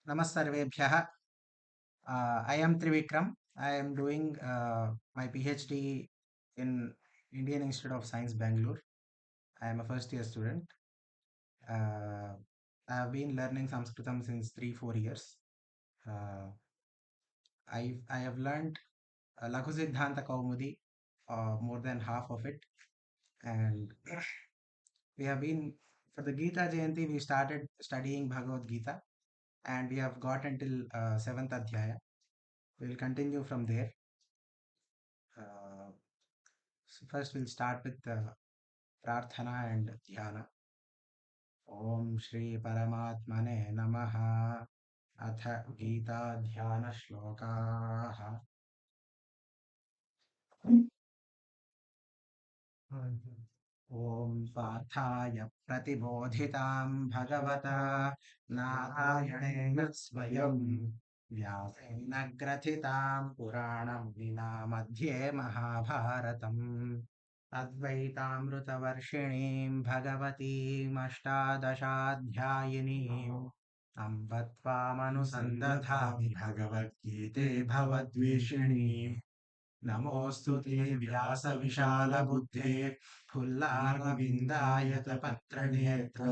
Namassarvebhyah. I am Trivikram. I am doing my PhD in Indian Institute of Science, Bangalore. I am a first year student. Uh, I have been learning Sanskritam since 3 4 years. Uh, I have learned Laghu Siddhanta Kaumudi, more than half of it, and we have been for the Gita Jayanti. We started studying Bhagavad Gita, and we have got until 7th Adhyaya. We will continue from there. Uh, So first we'll start with Prarthana and Dhyana. Om Shri Paramatmane Namaha. अथ गीताध्यानश्लोकाः ॐ पार्थाय प्रतिबोधितां भगवता नारायणेन स्वयं व्यासेन ग्रथितां पुराणं विना मध्ये महाभारतम् अद्वैतामृतवर्षिणीं भगवतीमष्टादशाध्यायिनीम् अम्ब त्वामनुसन्दधामि भगवद्गीते भवद्वेषिणीम् नमोऽस्तु ते व्यासविशालबुद्धे फुल्लारविन्दायतपत्रनेत्र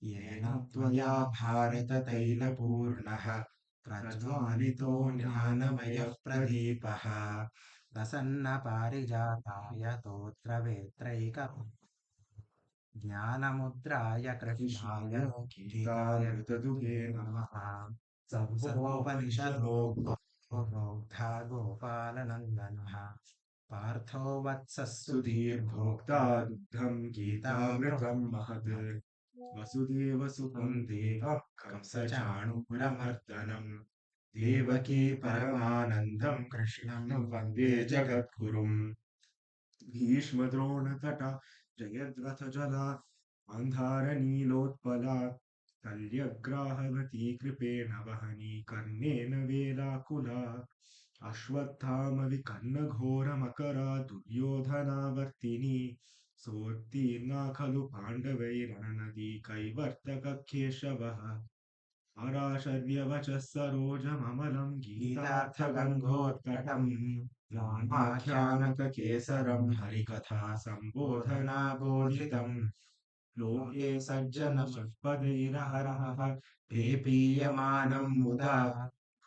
येन त्वया भारततैलपूर्णः प्रज्वालितो ज्ञानमयः प्रदीपः प्रसन्नपारिजाताय तोत्रवेत्रैक ज्ञानमुद्राय कृष्णाय गीतामृतदुहे नमः सर्वोपनिषदो प्रोक्ता गोपालनन्दनः पार्थो वत्सः सुधीर्भोक्ता दुग्धं गीतामृतं महत् वसुदेवसुतं देवः कंसचाणूरमर्दनम् देवकी परमानन्दं कृष्णं वन्दे जगद्गुरुम् भीष्मद्रोणतटा जयद्रथजला अन्धारनीलोत्पला शल्यग्राहवती कृपेण वहनी कर्णेन वेलाकुला अश्वत्थामविकर्णघोरमकरा दुर्योधनावर्तिनी सोत्तीर्णा खलु पाण्डवैरणनदी कैवर्तककेशवः पराशर्यवचः सरोजममलं गीतार्थगन्धोत्कटम् रामाख्यानककेसरं हरिकथा सम्बोधनाबोधितम् लोके सज्जनशष्पदैरहरः पेपीयमानं मुदा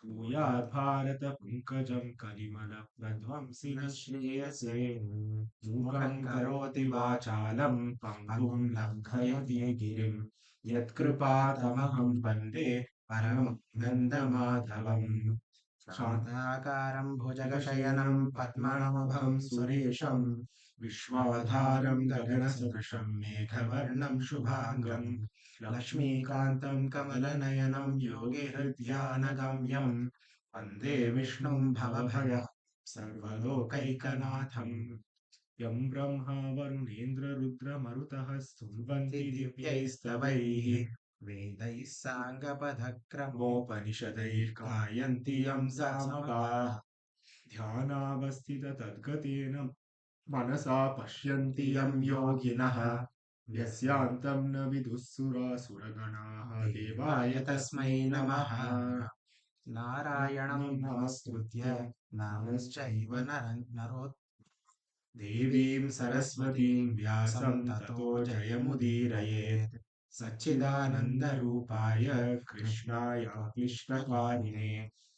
भूयाद्भारतपङ्कजं कलिमलप्रध्वंसिन श्रेयसे मूकं करोति वाचालं पङ्गुं लङ्घयति गिरिं यत्कृपातमहं वन्दे परमानन्दमाधवम् शान्ताकारं भुजगशयनं पद्मनाभं सुरेशं विश्वाधारं गगनसदृशं मेघवर्णं शुभाङ्गं लक्ष्मीकान्तं कमलनयनं योगिहृद्यानगम्यं वन्दे विष्णुं भवभय सर्वलोकैकनाथम् यं ब्रह्मा वरुणेन्द्ररुद्रमरुतः स्तुवन्ति दिव्यैस्तवैः वेदैः साङ्गपदक्रमोपनिषदैर्गायन्ति यं सामगाः ध्यानावस्थिततद्गतेन मनसा पश्यन्ति यं योगिनः यस्यान्तं न विदुःसुरासुरगणाः देवाय तस्मै नमः नारायणं नमस्कृत्य नरश्चैव नरोत्तमं देवीं सरस्वतीं व्यासं ततो जयमुदीरयेत् सच्चिदानन्दरूपाय कृष्णाय कृष्णकारिणे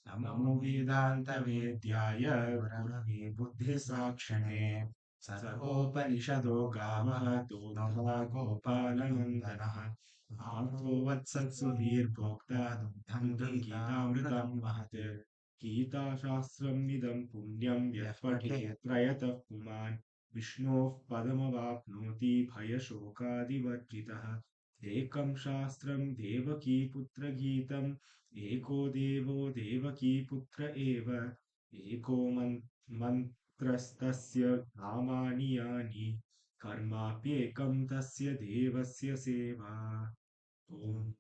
नमो वेदान्तवेद्याय गुरवे बुद्धिसाक्षिणे सर्वोपनिषदो गावः दोग्धा गोपालनन्दनः आर्तो वत्सत्सुधीर्भोक्ता दुग्धं गीतामृतं महत् गीताशास्त्रमिदं पुण्यं यः पठेत् प्रयतः पुमान् विष्णोः पदमवाप्नोति भयशोकादिवर्जितः एकं शास्त्रं देवकीपुत्रगीतम् एको देवो देवकीपुत्र एव एको मन्त्रस्तस्य नामानि यानि कर्माप्येकं तस्य देवस्य सेवा ॐ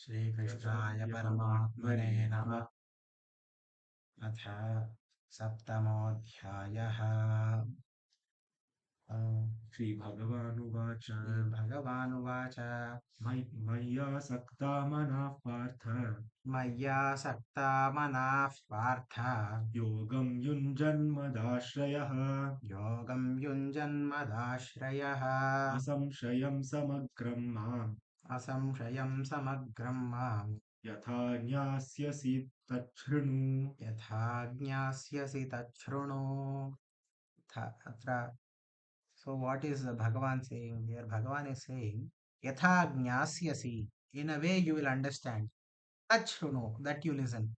श्रीकृष्णाय परमात्मने नमः अथ सप्तमोऽध्यायः Uh, श्रीभगवानुवाच श्रीभगवानुवाच मय्यासक्ता मनः पार्थ मय्यासक्ता मनाः पार्थ योगं युञ्जन्मदाश्रयः योगं युञ्जन्मदाश्रयः असंशयं समग्रं माम् असंशयं समग्रं माम् यथा ज्ञास्यसि तच्छृणु. यथा ज्ञास्यसि तच्छृणु. अत्र so what is Bhagavan saying here? Bhagavan is saying yatha jnasyasi, in a way you will understand. Tachruno, that you listen.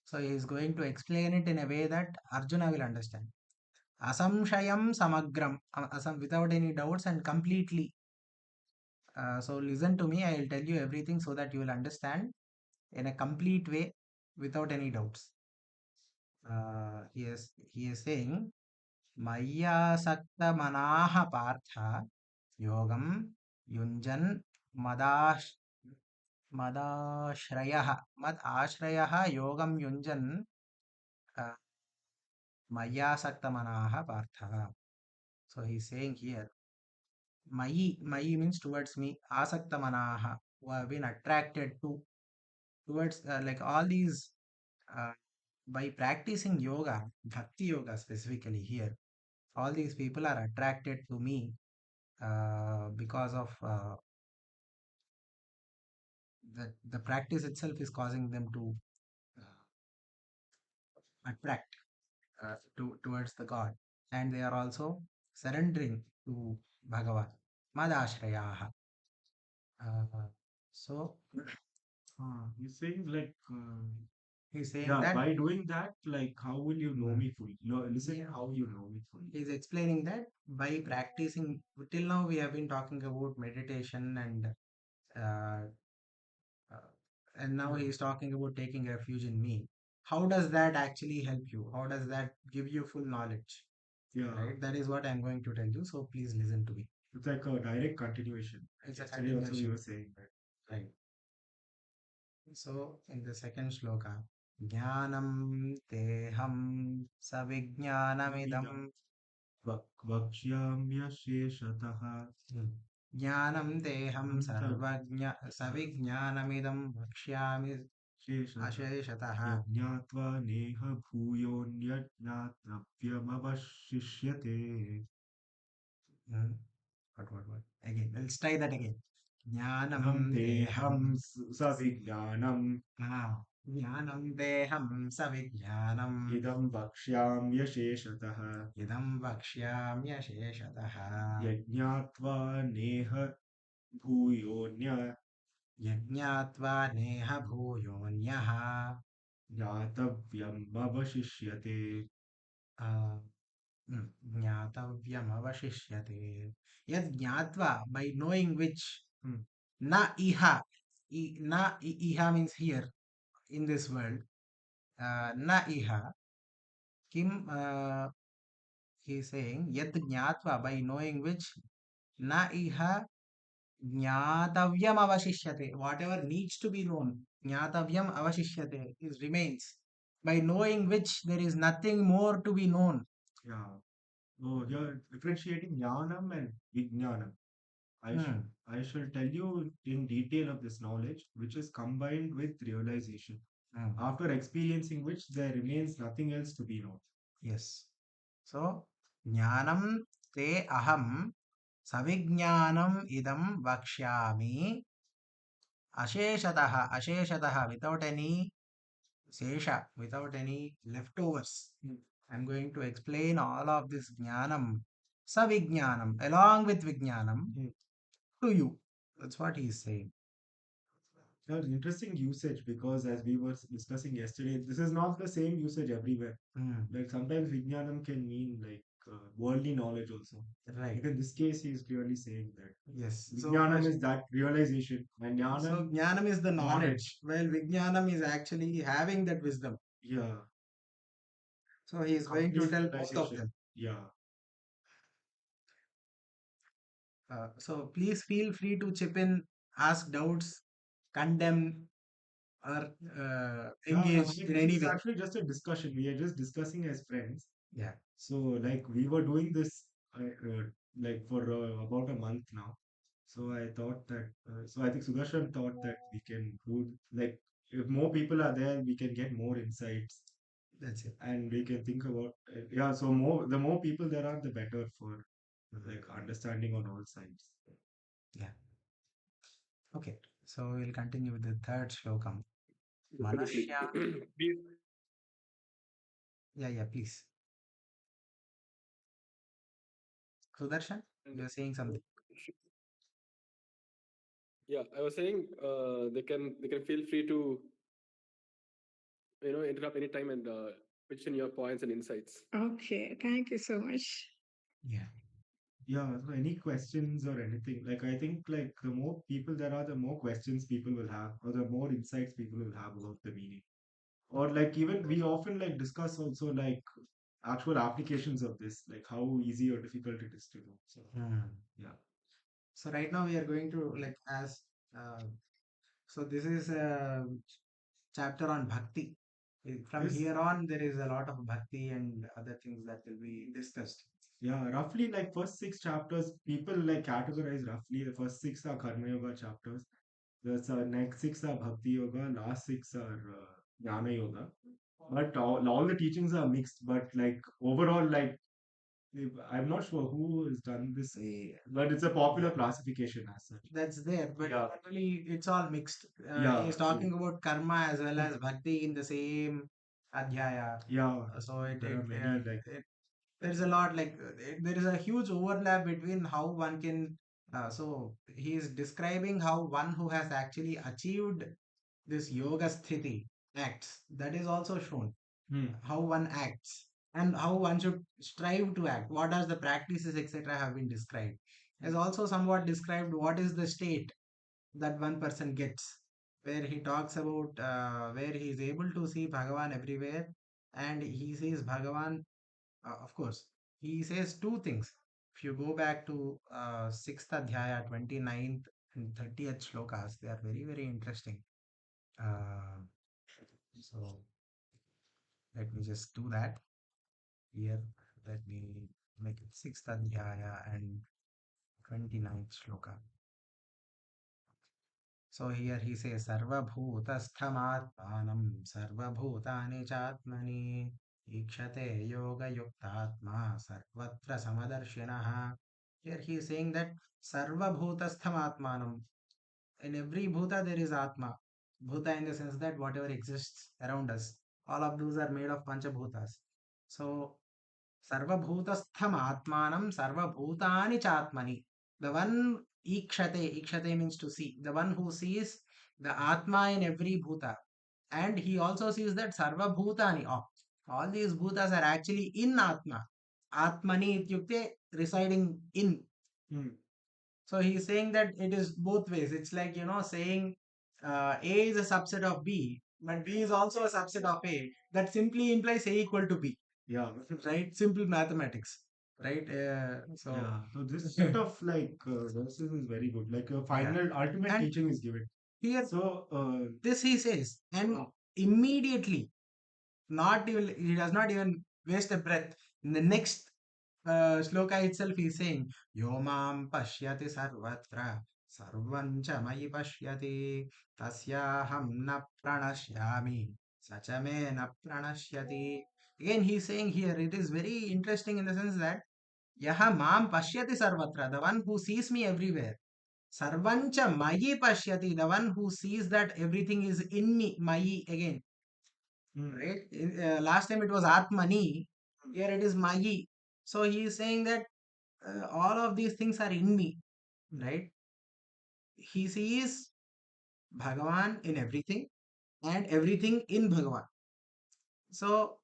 So he is going to explain it in a way that Arjuna will understand. Asamshayam samagram, without any doubts and completely. So listen to me, I will tell you everything so that you will understand in a complete way without any doubts. He is saying मय्यासक्तमनाः Partha योगं युञ्जन् मदाश् मदाश्रयः मद आश्रयः योगं युञ्जन् uh, मय्यासक्तमनाः Partha. So he is saying here, Mayi means towards me, asaktamanaha, who have been attracted to, towards like all these, uh, by practicing yoga, bhakti yoga specifically here, all these people are attracted to me because of the practice itself is causing them to attract towards the God, and they are also surrendering to Bhagavan. Madashrayaha. So He's saying like, he's saying yeah, that by doing that, like, how will you know mm, me fully? Listen, yeah, how you know me fully. he's explaining that by practicing, till now we have been talking about meditation uh, uh, and now he is talking about taking refuge in me. How does that actually help you? How does that give you full knowledge? Yeah, Right? That is what I'm going to tell you. So please listen to me. it's like a direct continuation. It's a Yesterday also we were continuation. saying that. Right. So in the second shloka, Jnanam teham Idam savijnanamidam. vakshyamyasheshatah Hmm. Jnanam teham antar savijnanamidam vakshyami sheshatah asheshatah. yajnatva neha bhuyonyajnatnavyamavashishyate. Hmm. What? Again, let's try that again. Nam Jnanam teham teham savijnanam ज्ञानं देहं सविज्ञानम् idam vakshyamyasheshatah इदं वक्ष्याम्यशेषतः yajnatva neha bhuyonya यज्ञात्वा नेह भूयोऽन्यः ज्ञातव्यम् अवशिष्यते. अ, ज्ञातव्यमवशिष्यते यद् ज्ञात्वा by knowing which na iha na iha means here in this world na iha kim he is saying yad jnatva by knowing which na iha jnatavyam avashishyate. Whatever needs to be known, jnatavyam avashishyate is remains. By knowing which there is nothing more to be known. Yeah. Oh, you're differentiating jnanam and vijnanam. Hmm. I shall tell you in detail of this knowledge, which is combined with realization, Hmm. after experiencing which there remains nothing else to be known. Yes. So, jnanam te aham savijnanam idam vakshyami asheshatah without any sesha, without any leftovers. I'm going to explain all of this jnanam, savijnanam, along with vijnanam to you. That's what he is saying. Now, interesting usage because as we were discussing yesterday, this is not the same usage everywhere. Hmm. Like sometimes vijnanam can mean like worldly knowledge also. Right. Like in this case, he is clearly saying that Yes. So vijnanam first, is that realization, and so jnanam jnanam is the knowledge, knowledge. while vijnanam is actually having that wisdom. Yeah, So he is going to complete tell both of realization. them. Yeah, So please feel free to chip in, ask doubts, condemn, or yeah. engage Like in this any is way. actually just a discussion. We are just discussing as friends. Yeah. So like we were doing this like for about a month now. So I thought that, so I think Sudarshan thought that we can do, like, if more people are there, we can get more insights. That's it. And we can think about, yeah, so the more people there are, the better for like understanding on all sides. Yeah. Okay. So we'll continue with the third shlokam. Definitely. Manushya. Please, Yeah, yeah, please. Sudarshan, and you're saying uh, something. yeah, I was saying they can feel free to interrupt anytime and pitch in your points and insights. Okay, thank you so much. Yeah. Yeah, so any questions or anything? Like, I think like the more people there are, the more questions people will have, or the more insights people will have about the meaning. Or like even we often like discuss also like actual applications of this, like how easy or difficult it is to do. So Hmm. yeah. So right now we are going to like as uh, so this is a chapter on bhakti. From This, here on, there is a lot of bhakti and other things that will be discussed. yeah, roughly like first six chapters, people like categorize roughly the first six are Karma Yoga chapters. The next six are Bhakti Yoga, last six are Jnana Yoga. But all the teachings are mixed, but like overall, like I'm not sure who has done this, but it's a popular Yeah, classification as such. that's there, but Yeah, normally it's all mixed. He yeah, is talking about karma as well as bhakti in the same adhyaya. yeah. So There are many like, there's a lot like there is a huge overlap between how one can. So he is describing how one who has actually achieved this yoga sthiti acts. That is also shown. hmm, How one acts and how one should strive to act. What does the practices, etc., have been described. Has also somewhat described what is the state that one person gets, where he talks about where he is able to see Bhagavan everywhere, and he sees Bhagavan. Of course, he says two things. If you go back to 6th Adhyaya, 29th and 30th shlokas, they are very, very interesting. Uh, so let me just do that here. Let me make it 6th Adhyaya and 29th shloka. So here he says Sarvabhutasthamaatmanam Sarvabhutani Chatmani Ikshate Yoga Yuktatma Sarvatra Samadarshinaha. Here he is saying that Sarvabhutasthamaatmanam. In every bhuta there is Atma. Bhuta in the sense that whatever exists around us. All of those are made of Panchabhutas. So Sarvabhutastham Atmanam Sarvabhutani Chatmani. The one Ikshate means to see. The one who sees the Atma in every bhuta. And he also sees that Sarvabhutani. All these bhutas are actually in Atma. Atmani ityukte residing in. hmm, So he's saying that it is both ways. It's like, saying A is a subset of B, but B is also a subset of A. That simply implies A equal to B, yeah, right? Simple mathematics, right? yeah. So this set of like verses is very good. Like a Yeah. final ultimate And teaching is given. here, So this he says, and immediately, not even, he does not even waste a breath. In the next shloka itself, he's saying, Yo mam pashyati sarvatra, sarvam cha mayi pashyati, tasyaham na pranashyami, sacha me na pranashyati. Again, he's saying here, it is very interesting in the sense that, Yaha mam pashyati sarvatra, the one who sees me everywhere. Sarvancha mayi pashyati, the one who sees that everything is in me, mayi again, hmm, right? Last time it was Atmani, here it is Mayi. So he is saying that all of these things are in me, right? He sees Bhagavan in everything and everything in Bhagavan. So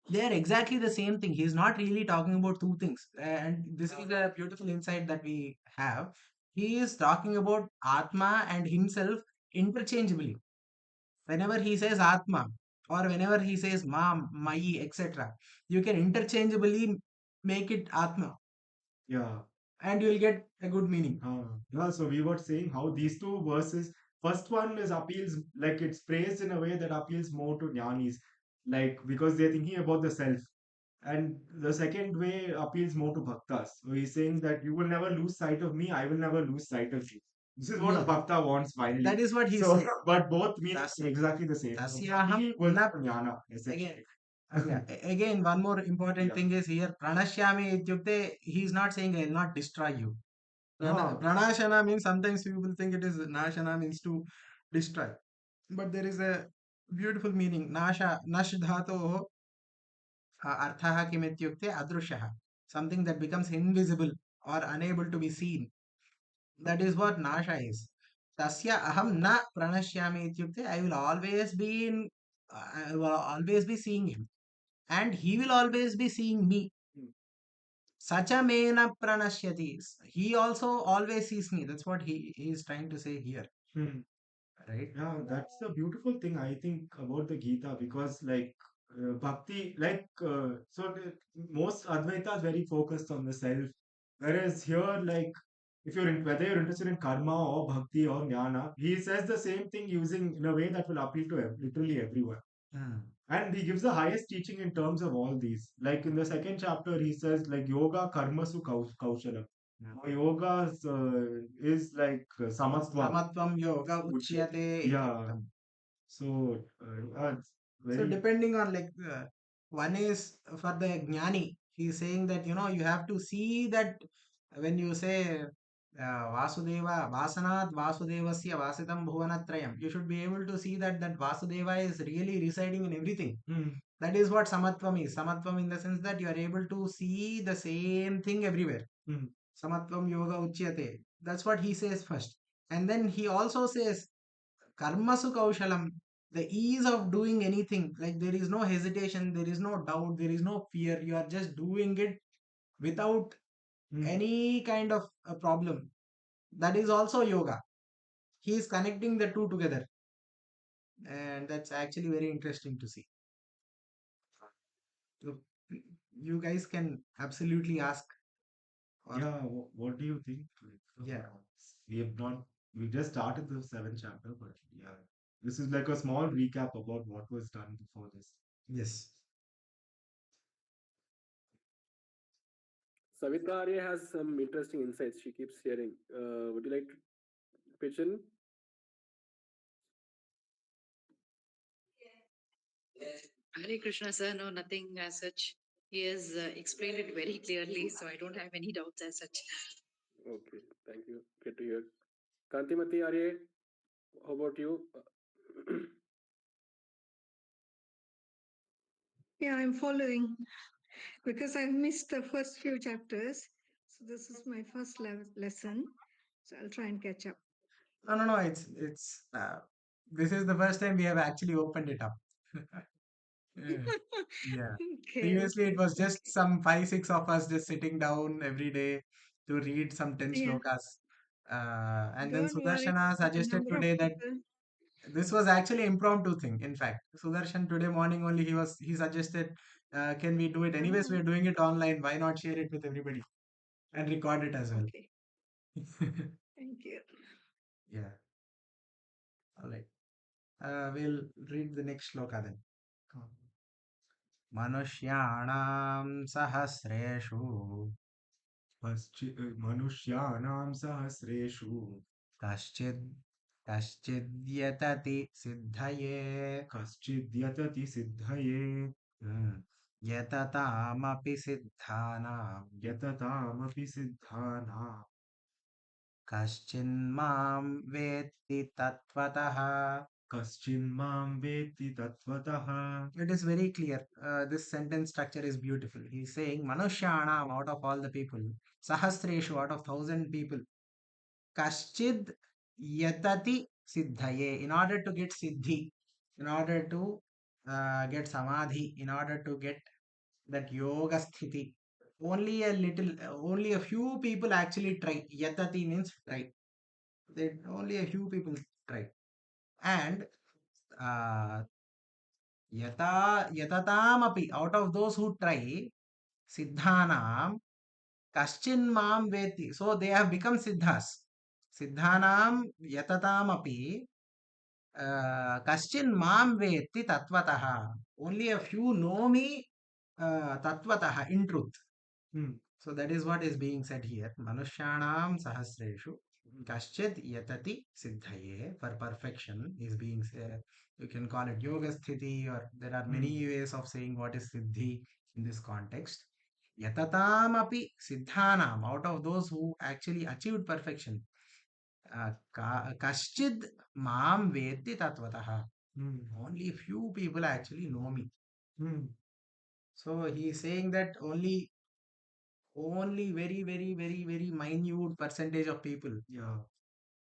they are exactly the same thing. He is not really talking about two things. And this is a beautiful insight that we have. He is talking about Atma and himself interchangeably. Whenever he says Atma or whenever he says Mam, Mai, etc., you can interchangeably make it Atma yeah. and you will get a good meaning. Yeah, so we were saying how these two verses, first one is appeals, like it's praised in a way that appeals more to jnanis, like because they're thinking about the self, And the second way appeals more to bhaktas. So he's saying that you will never lose sight of me, I will never lose sight of you. This is what a Yeah, bhakta wants finally. that is what he So, said. but both mean Tas- exactly the same. So Tasyaham bhakti was na jnana, again. essentially. Yeah, again, one more important Yeah. thing is here. Pranashyami ityukte, he is not saying I will not destroy you. Ah, Pranashana means sometimes people think it is nashana means to destroy. But there is a beautiful meaning. Nash dhatoh अर्थः किम् इत्युक्ते अदृश्यः, something that becomes invisible or unable to be seen. That is what nasha is. Tasya aham na pranashyami ityukte, I will always be in, I will always be seeing him, and he will always be seeing me. Sacha mena pranashyati, he also always sees me. That's what he is trying to say here, hmm. right? Yeah, that's the beautiful thing I think about the Gita, because like bhakti, most Advaita is very focused on the self, whereas here, like if whether you're interested in karma or bhakti or jnana, he says the same thing using in a way that will appeal to literally everyone. Hmm. And he gives the highest teaching in terms of all these. Like in the second chapter, he says like yoga karmasu kaushalam. Yeah. Yoga is like samatva. Samatvam yoga uchyate Yeah. ityuktam. So it's So very depending on like one is for the jnani, he's saying that you have to see that when you say Vasudeva Vasanat Vasudevasya Vasitam Bhuvanatrayam, you should be able to see that Vasudeva is really residing in everything. That is what Samatvam is. Samatvam in the sense that you are able to see the same thing everywhere. Samatvam yoga uchyate. That's what he says first. And then he also says karmasu kaushalam, the ease of doing anything. Like there is no hesitation, there is no doubt, there is no fear. You are just doing it without any kind of a problem. That is also yoga. He is connecting the two together. And that's actually very interesting to see. So, you guys can absolutely ask. Or, yeah. What do you think? Yeah. We have not. We just started the seventh chapter, but yeah, this is like a small recap about what was done before this. Yes. Savita Arya has some interesting insights she keeps sharing. Would you like to pitch in? Hare Krishna, sir. No, nothing as such. He has explained it very clearly, so I don't have any doubts as such. Okay, thank you. Good to hear. Kantimati Arya, how about you? Yeah, I'm following because I've missed the first few chapters. So this is my first lesson. So I'll try and catch up. No. It's this is the first time we have actually opened it up. Yeah. Yeah. Okay, Previously, it okay, was just okay. some five, six of us just sitting down every day to read some 10 Yeah, shlokas. And then don't worry Sudarshana about the suggested number of today that people. this was actually impromptu thing. In fact, Sudarshan today morning only he suggested, can we do it? Anyways, Ah, we're doing it online. Why not share it with everybody and record it as well? okay, thank you. Yeah. All right. We'll read the next shloka then. मनुष्याणां सहस्रेषु मनुष्याणां सहस्रेषु कश्चित् कश्चिद्यतति सिद्धये कश्चिद्यतति सिद्धये यततामपि सिद्धानां यततामपि सिद्धानां कश्चिन्मां वेत्ति तत्त्वतः. कश्चिन्मां वेत्ति तत्त्वतः. It is very clear. This sentence structure is beautiful. He's saying Manushyanam, out of all the people, Sahasreshu, out of 1,000 people, Kaschid Yatati Siddhaye, in order to get Siddhi, in order to get Samadhi, in order to get that Yoga Sthiti, only a few people actually try. Yatati means try. Only a few people try. And uh, Yatatam out of those who try, Siddhanam, Kaschin Mam Veti. So they have become Siddhas. Siddhanam Yatatam Kaschin Mam Veti Tatvataha. Only a few know me tatvatah, in truth. Hmm. So that is what is being said here. Manushyanam sahasreshu kaschid yatati siddhaye, for perfection is being said. You can call it yoga sthiti, or there are many ways of saying what is siddhi in this context. Yatatam api siddhanam, out of those who actually achieved perfection. Kaschid mam veti tatvatah. Only few people actually know me. So he is saying that only very minute percentage of people Yeah.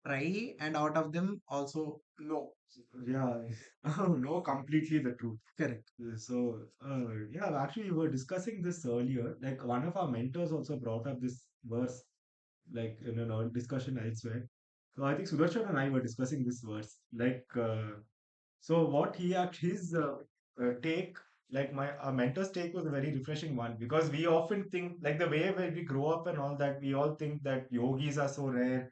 try, and out of them also know. Yeah. No, completely the truth. Correct. So, yeah, actually, we were discussing this earlier. Like, one of our mentors also brought up this verse, like in an early discussion elsewhere. So, I think Sudarshan and I were discussing this verse. Like, so what he actually, his take, like my our mentor's take was a very refreshing one, because we often think, like the way when we grow up and all that, we all think that yogis are so rare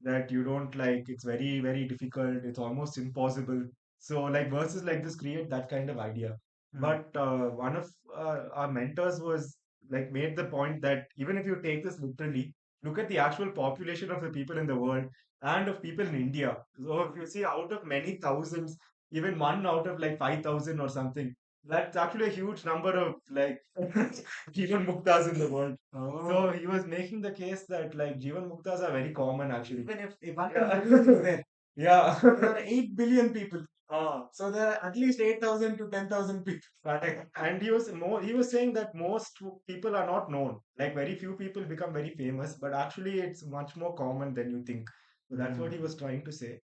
that you don't, like, it's very difficult, it's almost impossible. So like verses like this create that kind of idea. But one of our mentors was like made the point that even if you take this literally, look at the actual population of the people in the world and of people in India. So if you see, out of many thousands, even one out of like 5,000 or something, that's actually a huge number of like Jivan Muktas in the world. So he was making the case that like Jivan Muktas are very common actually. Even if one Yeah. is there, Yeah. there are 8 billion people. Ah, So there are at least 8,000 to 10,000 people. correct. And he was saying that most people are not known. Like very few people become very famous, but actually it's much more common than you think. So that's what he was trying to say.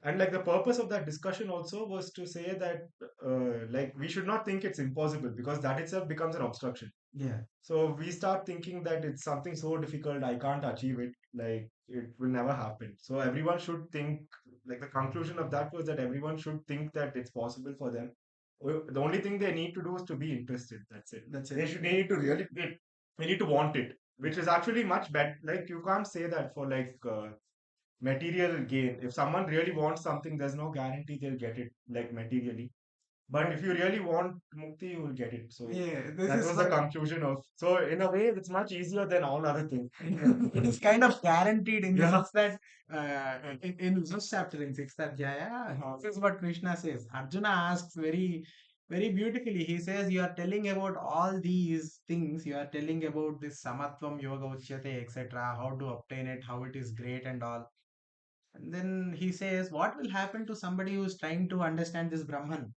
And like the purpose of that discussion also was to say that like we should not think it's impossible, because that itself becomes an obstruction. Yeah. So we start thinking that it's something so difficult, I can't achieve it, like it will never happen. So everyone should think, like the conclusion of that was that everyone should think that it's possible for them. The only thing they need to do is to be interested. That's it. That's They it. should need to really, they need to want it, which is actually much better. Like you can't say that for like material gain. If someone really wants something, there's no guarantee they'll get it like materially. But if you really want mukti, you will get it. So Yeah, this that is was the conclusion of. So in a way, it's much easier than all other things. it is kind of guaranteed in the Yeah. sense that in this chapter, in 6th Adhyaya, this is what Krishna says. Arjuna asks very beautifully. He says, you are telling about all these things, you are telling about this samatvam yoga uchyate, etc., how to obtain it, how it is great and all. And then he says, what will happen to somebody who is trying to understand this Brahman,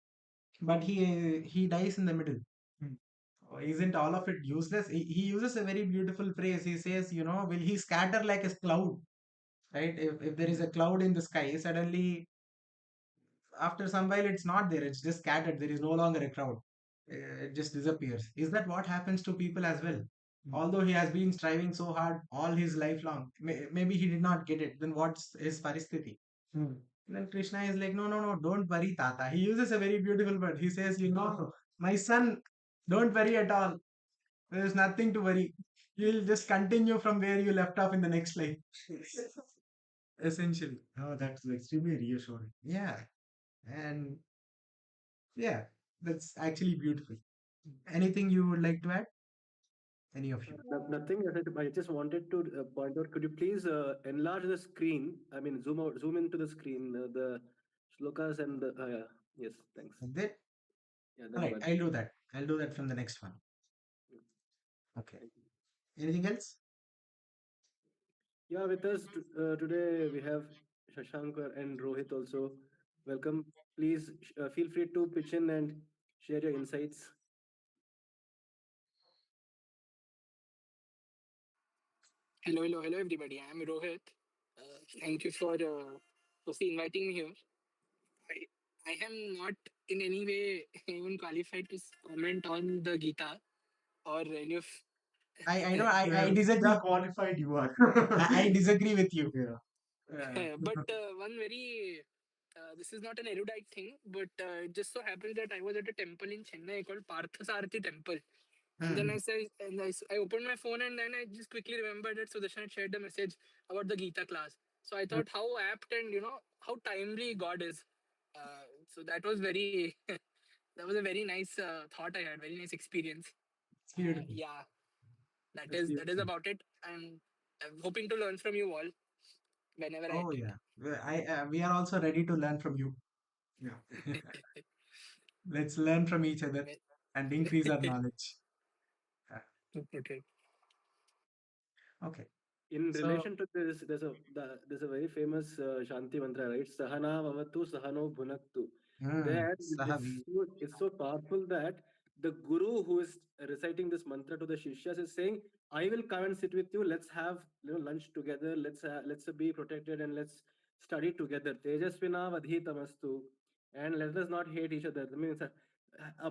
but he dies in the middle? Isn't all of it useless? He uses a very beautiful phrase. He says, will he scatter like a cloud? Right? If there is a cloud in the sky, suddenly after some while it's not there, it's just scattered. There is no longer a cloud. It just disappears. Is that what happens to people as well? Although he has been striving so hard all his life long, maybe he did not get it. Then what's his paristhiti? Then Krishna is like, no, no, no, don't worry, Tata. He uses a very beautiful word. He says, my son, don't worry at all. There's nothing to worry. You'll just continue from where you left off in the next life. Essentially. Oh, that's extremely reassuring. Yeah. And yeah, that's actually beautiful. Anything you would like to add? Any of you? Nothing. I just wanted to point out. Could you please enlarge the screen? I mean, zoom into the screen, the shlokas and the. Yes, thanks. Like that? Yeah, Right. Dhanyavad. I'll do that. I'll do that from the next one. Okay. Thank you. Anything else? Yeah, with us today we have Shashankar and Rohit also. Welcome. Please feel free to pitch in and share your insights. Hello, everybody. I'm Rohit. Thank you for firstly inviting me here. I am not in any way even qualified to comment on the Gita or any of. I know I disagree. How qualified you are. I disagree with you. Yeah. But one very this is not an erudite thing, but it just so happens that I was at a temple in Chennai called Parthasarathi Temple. And then I opened my phone and then I just quickly remembered that Sudarshan had shared a message about the Gita class. So I thought how apt and how timely God is. So that was very that was a very nice thought I had, very nice experience. It's beautiful. Yeah, that That's is beautiful. about it. And I'm hoping to learn from you all whenever I Oh attend. yeah, we are also ready to learn from you. Yeah. Let's learn from each other and increase our knowledge. Okay. Okay, In so relation to this, there's a very famous Shanti mantra, right? Sahana vavatu sahano bhunaktu. There, Sahavi. it's so powerful that the guru who is reciting this mantra to the shishyas is saying, "I will come and sit with you. Let's have lunch together. Let's be protected and let's study together. Tejasvina vadhitamastu, and let us not hate each other." I mean,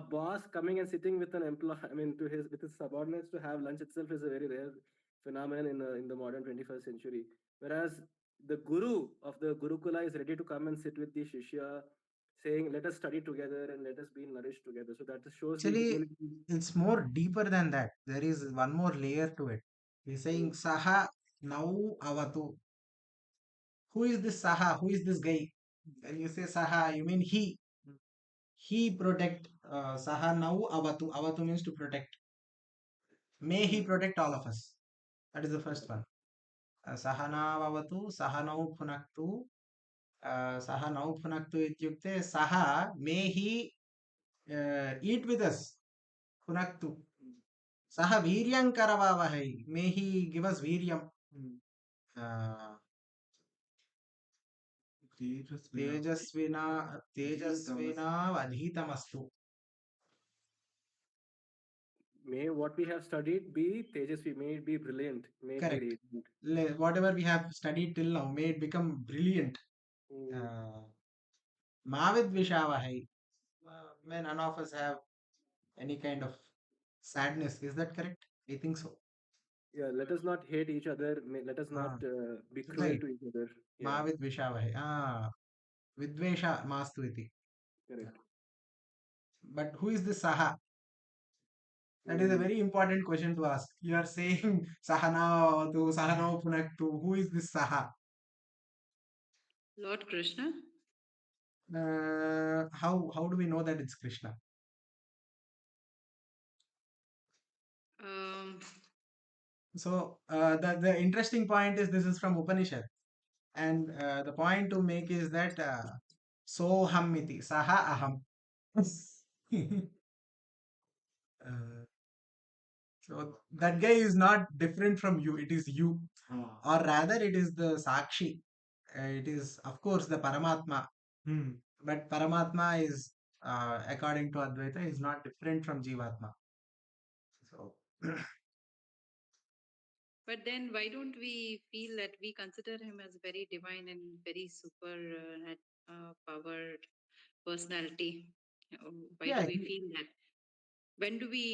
a boss coming and sitting with an employee, I mean, to his with his subordinates to have lunch itself is a very rare phenomenon in the modern 21st century. Whereas the guru of the Gurukula is ready to come and sit with the Shishya, saying, "Let us study together and let us be nourished together." So that shows the Actually, humility. it's more deeper than that. There is one more layer to it. He's saying Saha Nau Avatu. Who is this Saha? Who is this guy? When you say Saha, you mean he. He protect Saha Nau Avatu. Avatu means to protect. May he protect all of us. That is the first one. Sahana Avatu, Sahanau Punaktu. Sahanau Punaktu ityukte Saha. May he eat with us. Punaktu. Saha Viryam Karavavahai. May he give us Viryam. Uh, Tejasvina Vadhitamastu. May what we have studied be Tejasvi, may it be brilliant, may it be Correct. radiant. Whatever we have studied till now, may it become brilliant. Mm. Mavid Vishavahai. May none of us have any kind of sadness. Is that correct? I think so. Yeah, let us not hate each other. Let us not Ah, be cruel right. to each other. Yeah, Mavid Vishavahai. Vidvesha Mastu iti. correct. But who is this Saha? That is a Mm. very important question to ask. You are saying Sahana to Sahana Punaktu. Who is this Saha? Lord Krishna. How do we know that it's Krishna? Um, So the interesting point is this is from Upanishad, and the point to make is that soham iti saha aham. uh, so that guy is not different from you. It is you, or rather, it is the sakshi. It is of course the Paramatma, but Paramatma is according to Advaita is not different from Jivatma. So but then why don't we feel that we consider him as very divine and very super powered personality? Why do yeah, we feel that? When do we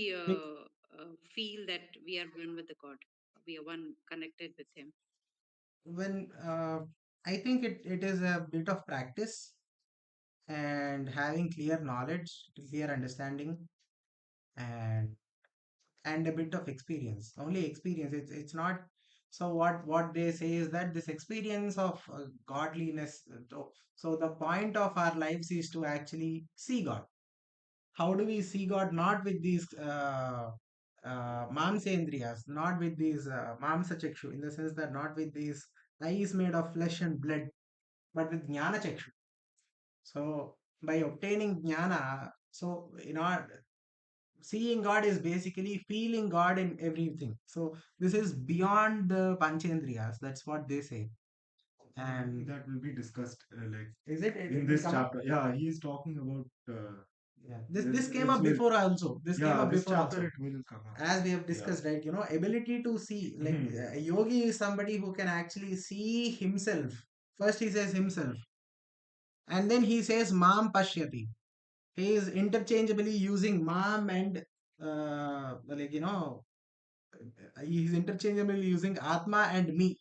feel that we are one with the God? We are one connected with him. when I think it is a bit of practice and having clear knowledge, clear understanding, and a bit of experience. Only experience. It's not. So what they say is that this experience of godliness. So the point of our lives is to actually see God. How do we see God? Not with these mamsendriyas, not with these mamsa chakshu, in the sense that not with these eyes made of flesh and blood, but with jnana chakshu. So by obtaining jnana, so in our seeing God is basically feeling God in everything. So this is beyond the panchendriyas. That's what they say. And that will be discussed is it in will this come up? chapter. Yeah, he is talking about. Yeah. This came which up will, before also. This came yeah, up this before chapter also. it will come up. As we have Yeah. discussed, right? Ability to see. Like Mhm. a yogi is somebody who can actually see himself. First he says himself, and then he says mam pashyati. He is interchangeably using mam and like he is interchangeably using atma and me,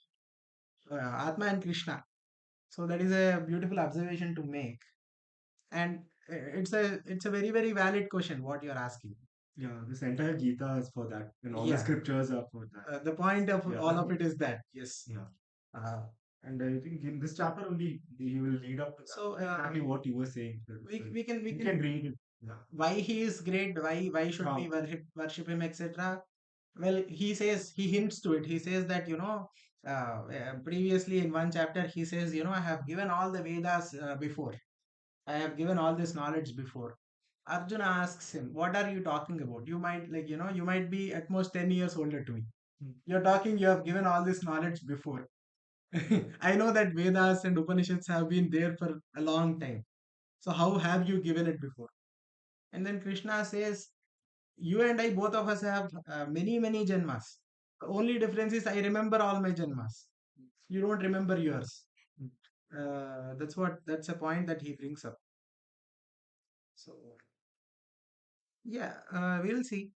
atma and Krishna. So that is a beautiful observation to make, and it's a very very valid question what you are asking. Yeah, this entire Gita is for that, and all the Yeah, scriptures are for that. the point of Yeah. all of it is that yes. Yeah. Uh, And I think in this chapter only he will lead up to that. So Exactly what you were saying. we You can can read it. Yeah. why he is great, why should we worship him, etc. Well, he hints to it. He says that, previously in one chapter he says, I have given all the Vedas before. I have given all this knowledge before. Arjuna asks him, what are you talking about? You might, you might be at most 10 years older to me. You're talking, you have given all this knowledge before. I know that Vedas and Upanishads have been there for a long time. So how have you given it before? And then Krishna says, you and I, both of us have many, many janmas. The only difference is I remember all my janmas. You don't remember yours. That's a point that he brings up. So, yeah, we'll see.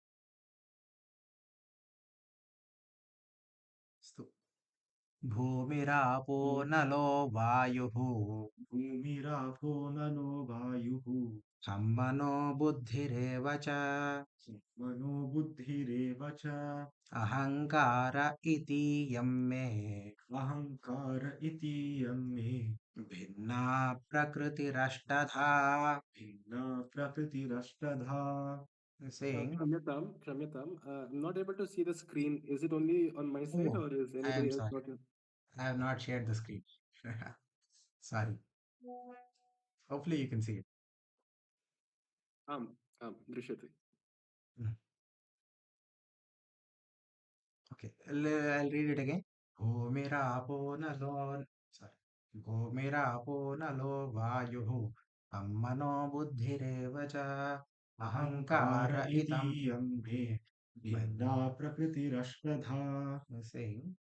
So, भूमिरापो नलो वायुः भूमिरापो नलो वायुः खं मनो बुद्धिरेव च मनो बुद्धिरेव च अहङ्कार इति यं मे अहङ्कार इति यं मे भिन्ना प्रकृतिरष्टधा. भिन्ना प्रकृतिरष्टधा. Saying, Kshamyatam, I'm not able to see the screen. Is it only on my side, oh, or is I anybody am else sorry. not here? I have not shared the screen. Sorry. Hopefully you can see it. Drishyate. Mm. Okay, I'll read it again. Bhumirapo nalo, sorry. Bhumirapo nalo vayuhu ammano buddhireva cha अहङ्कार ahankara इति itam. यं मे भिन्ना प्रकृतिरष्टधा. Saying,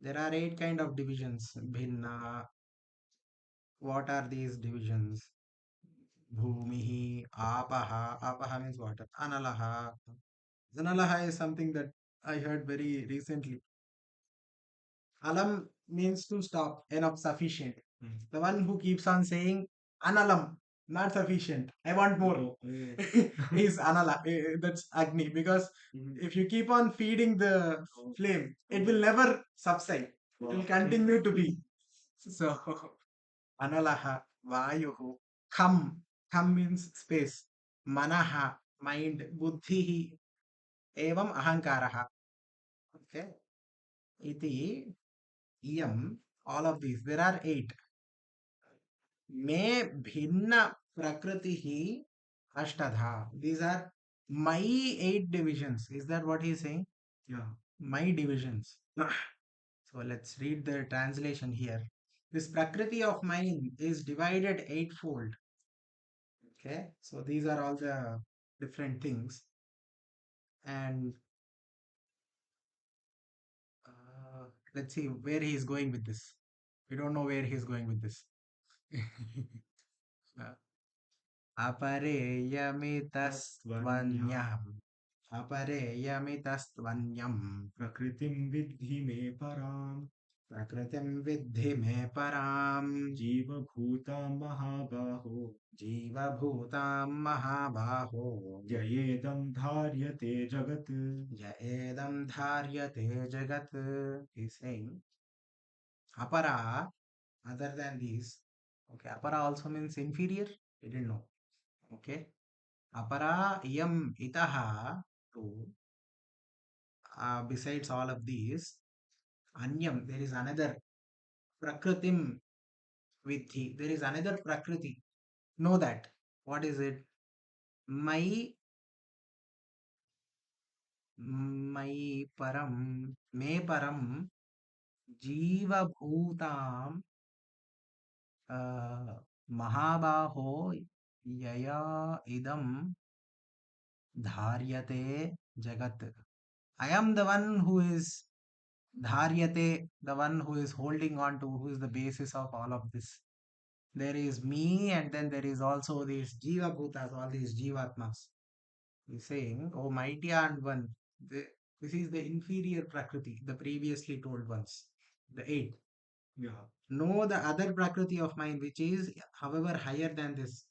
there are 8 kind of divisions. Bhinna. What are these divisions? Bhumihi, apaha. Apaha means water. Analaha. Analaha is something that I heard very recently. Alam means to stop, enough, sufficient. The one who keeps on saying analam, not sufficient, I want more, is anala. That's Agni. Because if you keep on feeding the flame, it will never subside. It will continue to be. So, analaha, vayuhu, kham. Kham means space. Manaha, mind. Buddhihi, evam ahankaraha. Okay. Iti, iyam, all of these. There are 8. Me bhinna prakritihi ashtadha. These are my 8 divisions. Is that what he's saying? Yeah. My divisions. So let's read the translation here. This prakriti of mine is divided eightfold. Okay, so these are all the different things. And let's see where he is going with this. We don't know where he is going with this. अपरेयमितस्त्वन्यम् अपरेयमितस्त्वन्यम् प्रकृतिं विद्धि मे पराम् प्रकृतिं विद्धि मे पराम् जीवभूतां महाबाहो जीवभूतां महाबाहो ययेदं धार्यते जगत् य एदं धार्यते जगत्. He's saying apara, other than these. Okay, apara also means inferior. We didn't know. Okay, apara yam itaha, to besides all of these, anyam, there is another prakritim vidhi. There is another prakriti. Know that. What is it? My param, me param jiva bhutam महाबाहो यया idam dharyate jagat. I am the one who is dharyate, the one who is holding on to, who is the basis of all of this. There is me, and then there is also these jiva bhutas, all these jivatmas. He's saying, oh mighty and one, this is the inferior prakriti, the previously told ones, the 8. Yeah. Know the other prakriti of mine, which is, however, higher than this,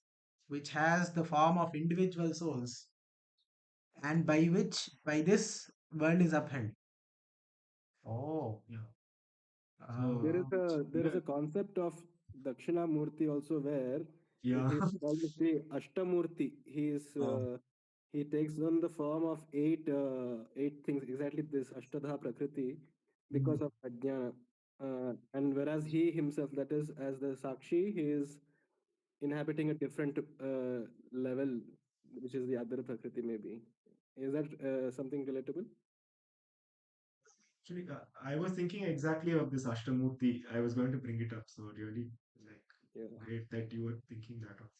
which has the form of individual souls, and by this world is upheld. Oh, Yeah. There So is a there is yeah, a concept of Dakshina Murti also where yeah. he is called the Ashtamurti. Oh. He takes on the form of eight things, exactly this Ashtadha Prakriti, Mm. because of Ajnana. And whereas he himself, that is, as the Sakshi, he is inhabiting a different level, which is the other Prakriti, maybe. Is that something relatable? Actually, I was thinking exactly of this Ashtamurti. I was going to bring it up. So really, like, Yeah. great that you were thinking that also.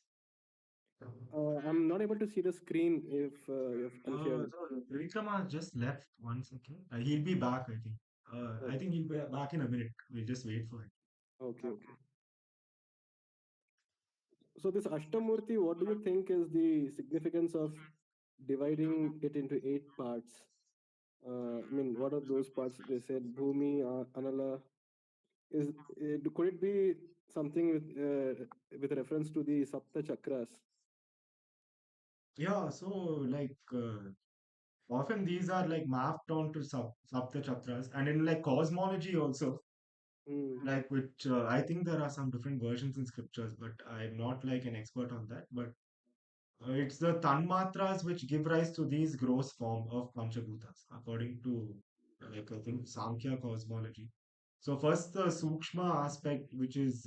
I'm not able to see the screen if you've unshared it. So Vikrama just left 1 second. He'll be back, I think. I Okay, think he'll be back in a minute. We'll just wait for him. okay. So this Ashtamurti, what do you think is the significance of dividing it into eight parts? I mean, what are those parts? They said Bhumi, Anala. Could it be something with reference to the Sapta Chakras? Yeah, so like often these are like mapped onto Sapta Chakras, and in like cosmology also, Hmm. like which I think there are some different versions in scriptures, but I'm not like an expert on that. But it's the tanmatras which give rise to these gross form of Panchabhutas, according to like I think Samkhya cosmology. So first the Sukshma aspect, which is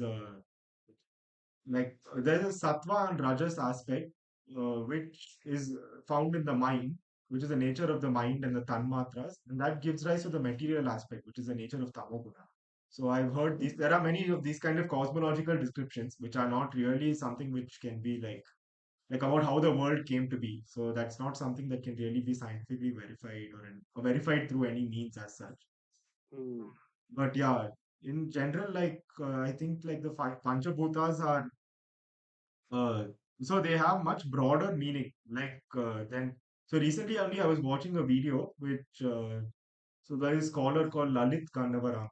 like there's a Sattva and Rajas aspect, which is found in the mind, which is the nature of the mind and the tanmatras, and that gives rise to the material aspect, which is the nature of Tamoguna. So I've heard these. There are many of these kind of cosmological descriptions, which are not really something which can be like about how the world came to be. So that's not something that can really be scientifically verified or verified through any means as such. Hmm. But yeah, in general, like I think like the five Panchabhutas are uh, so they have much broader meaning. Like than so recently only I was watching a video which so there is a scholar called Lalit Kannavaram.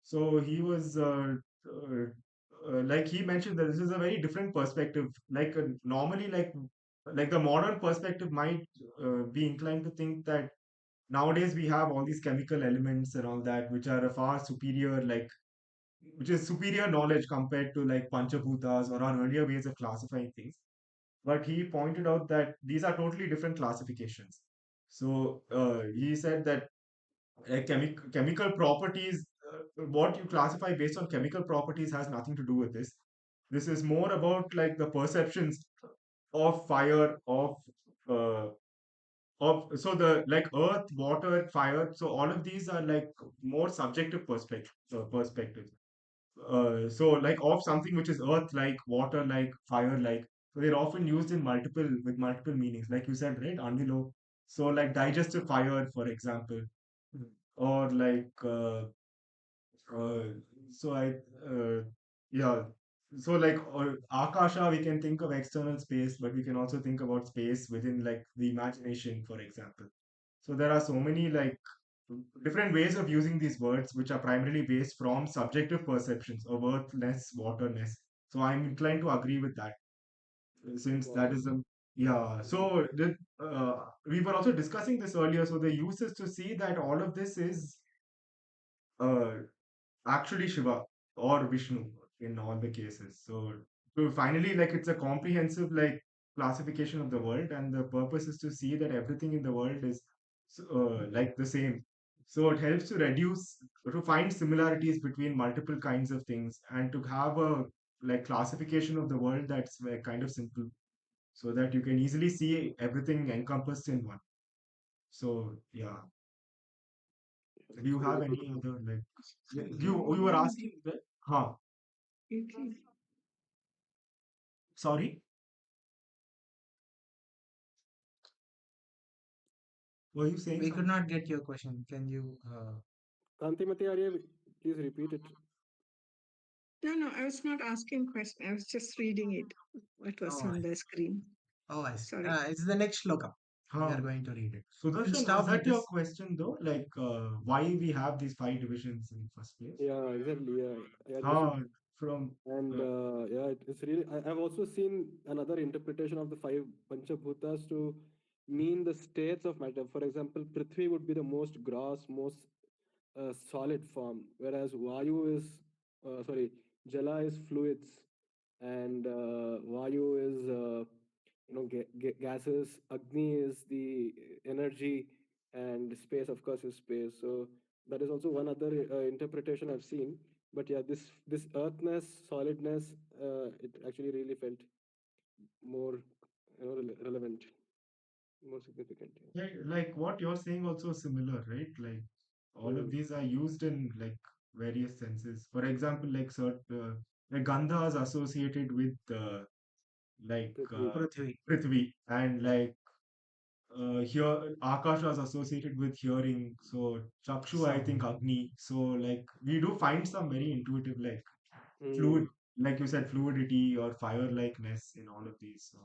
So he was like he mentioned that this is a very different perspective. Like normally, like the modern perspective might be inclined to think that nowadays we have all these chemical elements and all that, which are a far superior, like which is superior knowledge compared to like Panchabhutas or our earlier ways of classifying things. But he pointed out that these are totally different classifications. So he said that chemical properties, what you classify based on chemical properties has nothing to do with this. This is more about like the perceptions of fire, uh, of so the like earth, water, fire. So all of these are like more subjective perspectives. So like of something which is earth like, water like, fire like. So they're often used in multiple with multiple meanings, like you said, right? Anilo. So like digestive fire, for example, or like uh, so I yeah. So like Akasha, we can think of external space, but we can also think about space within like the imagination, for example. So there are so many like different ways of using these words, which are primarily based from subjective perceptions of earthness, waterness. So I'm inclined to agree with that, since that Wow. is a yeah. So we were also discussing this earlier. So the use is to see that all of this is uh, actually Shiva or Vishnu in all the cases. So finally, like it's a comprehensive like classification of the world, and the purpose is to see that everything in the world is like the same. So it helps to reduce to find similarities between multiple kinds of things and to have a like classification of the world that's like, kind of simple, so that you can easily see everything encompassed in one. So yeah, do you That's have really good. any other like So you were asking, right? Huh? okay. Sorry, were you saying We could something? not get your question. Can you? Kantimati Arya, please repeat it. No, I was not asking question. I was just reading it. What was Oh, on the screen? I see. Sorry. It's the next shloka. We are Huh. going to read it. We'll Sudarshan, was stop with that your this. question though? Like, why we have these five divisions in the first place? Yeah, exactly. Yeah, yeah. This Huh. From and yeah, it's really. I've also seen another interpretation of the five Panchabhutas to mean the states of matter. For example, Prithvi would be the most gross, most a solid form, whereas Vayu is, sorry, Jala is fluids, and Vayu is, gases. Agni is the energy, and space, of course, is space. So that is also one other interpretation I've seen. But yeah, this earthness, solidness, it actually really felt more, relevant, more significant. Yeah. Yeah, like what you're saying also similar, right? Like all of Mm. these are used in like various senses. For example, like Gandha is associated with Prithvi. Prithvi. Prithvi, and like here Akasha is associated with hearing. So Chakshu, I think Sound. Agni. So like we do find some very intuitive like fluid, Mm. like you said, fluidity or fire likeness in all of these. So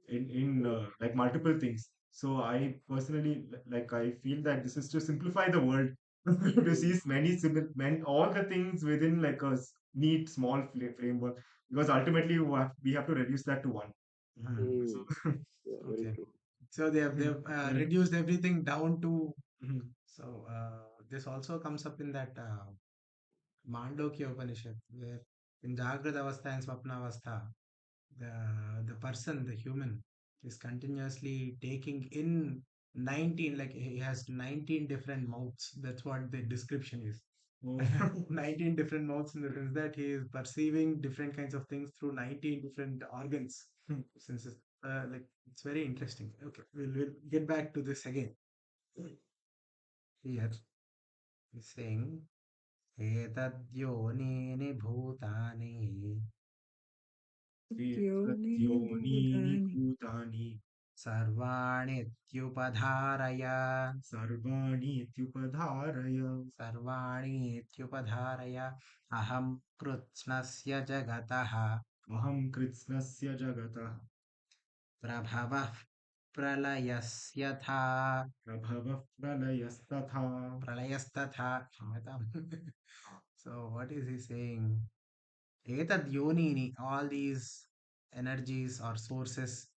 in Mm. like multiple things. So I personally like I feel that this is to simplify the world to Mm. see all the things within like a neat small framework, because ultimately we have to reduce that to one. Mhm. Mm. So Yeah, very Okay. true. So they've yeah. reduced everything down to. Mhm. So this also comes up in that Mandokya Upanishad, where in Jagrata Avastha and Swapna Avastha, the person, the human, is continuously taking in 19, like he has 19 different mouths. That's what the description is. Oh. 19 different mouths, in the sense that he is perceiving different kinds of things through 19 different organs, senses. Like it's very interesting. Okay, we'll get back to this again. Here he's saying, एतद्योनीनि भूतानि Yonini Yoníni Bhutani bhutani सर्वाणीत्युपधारय sarvani ityupadharaya सर्वाणीत्युपधारय अहं कृत्स्नस्य जगतः aham kritsnasya jagatah प्रभवः प्रलयस्यथा prabhava pralayasthatha. प्रलयस्तथा क्षम्यताम्. So what is he saying? Etad yonini, all these energies or sources,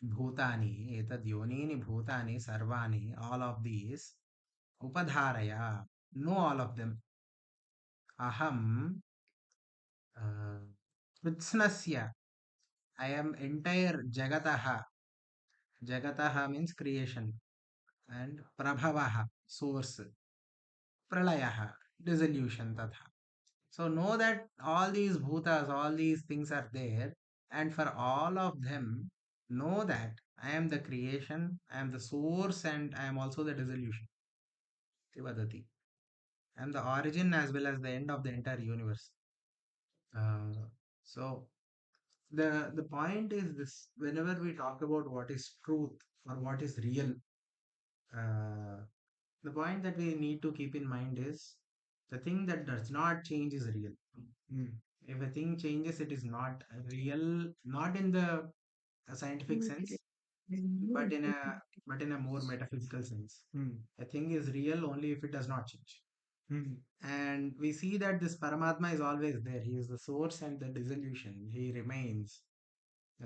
bhutani, etad yonini bhutani, sarvani, all of these, upadharaya, know all of them. Aham, uh, kritsnasya, I am entire jagataha. Jagataha means creation. And prabhavaha, source. Pralayaha, dissolution, tatha. So know that all these bhutas, all these things are there, and for all of them, know that I am the creation, I am the source, and I am also the dissolution. Tivadati. I am the origin as well as the end of the entire universe. So the point is this: whenever we talk about what is truth or what is real, uh, the point that we need to keep in mind is the thing that does not change is real. Mm. If a thing changes, it is not real, not in the scientific sense, but in a more metaphysical sense. Mm. A thing is real only if it does not change. Mm. And we see that this Paramatma is always there. He is the source and the dissolution. He remains,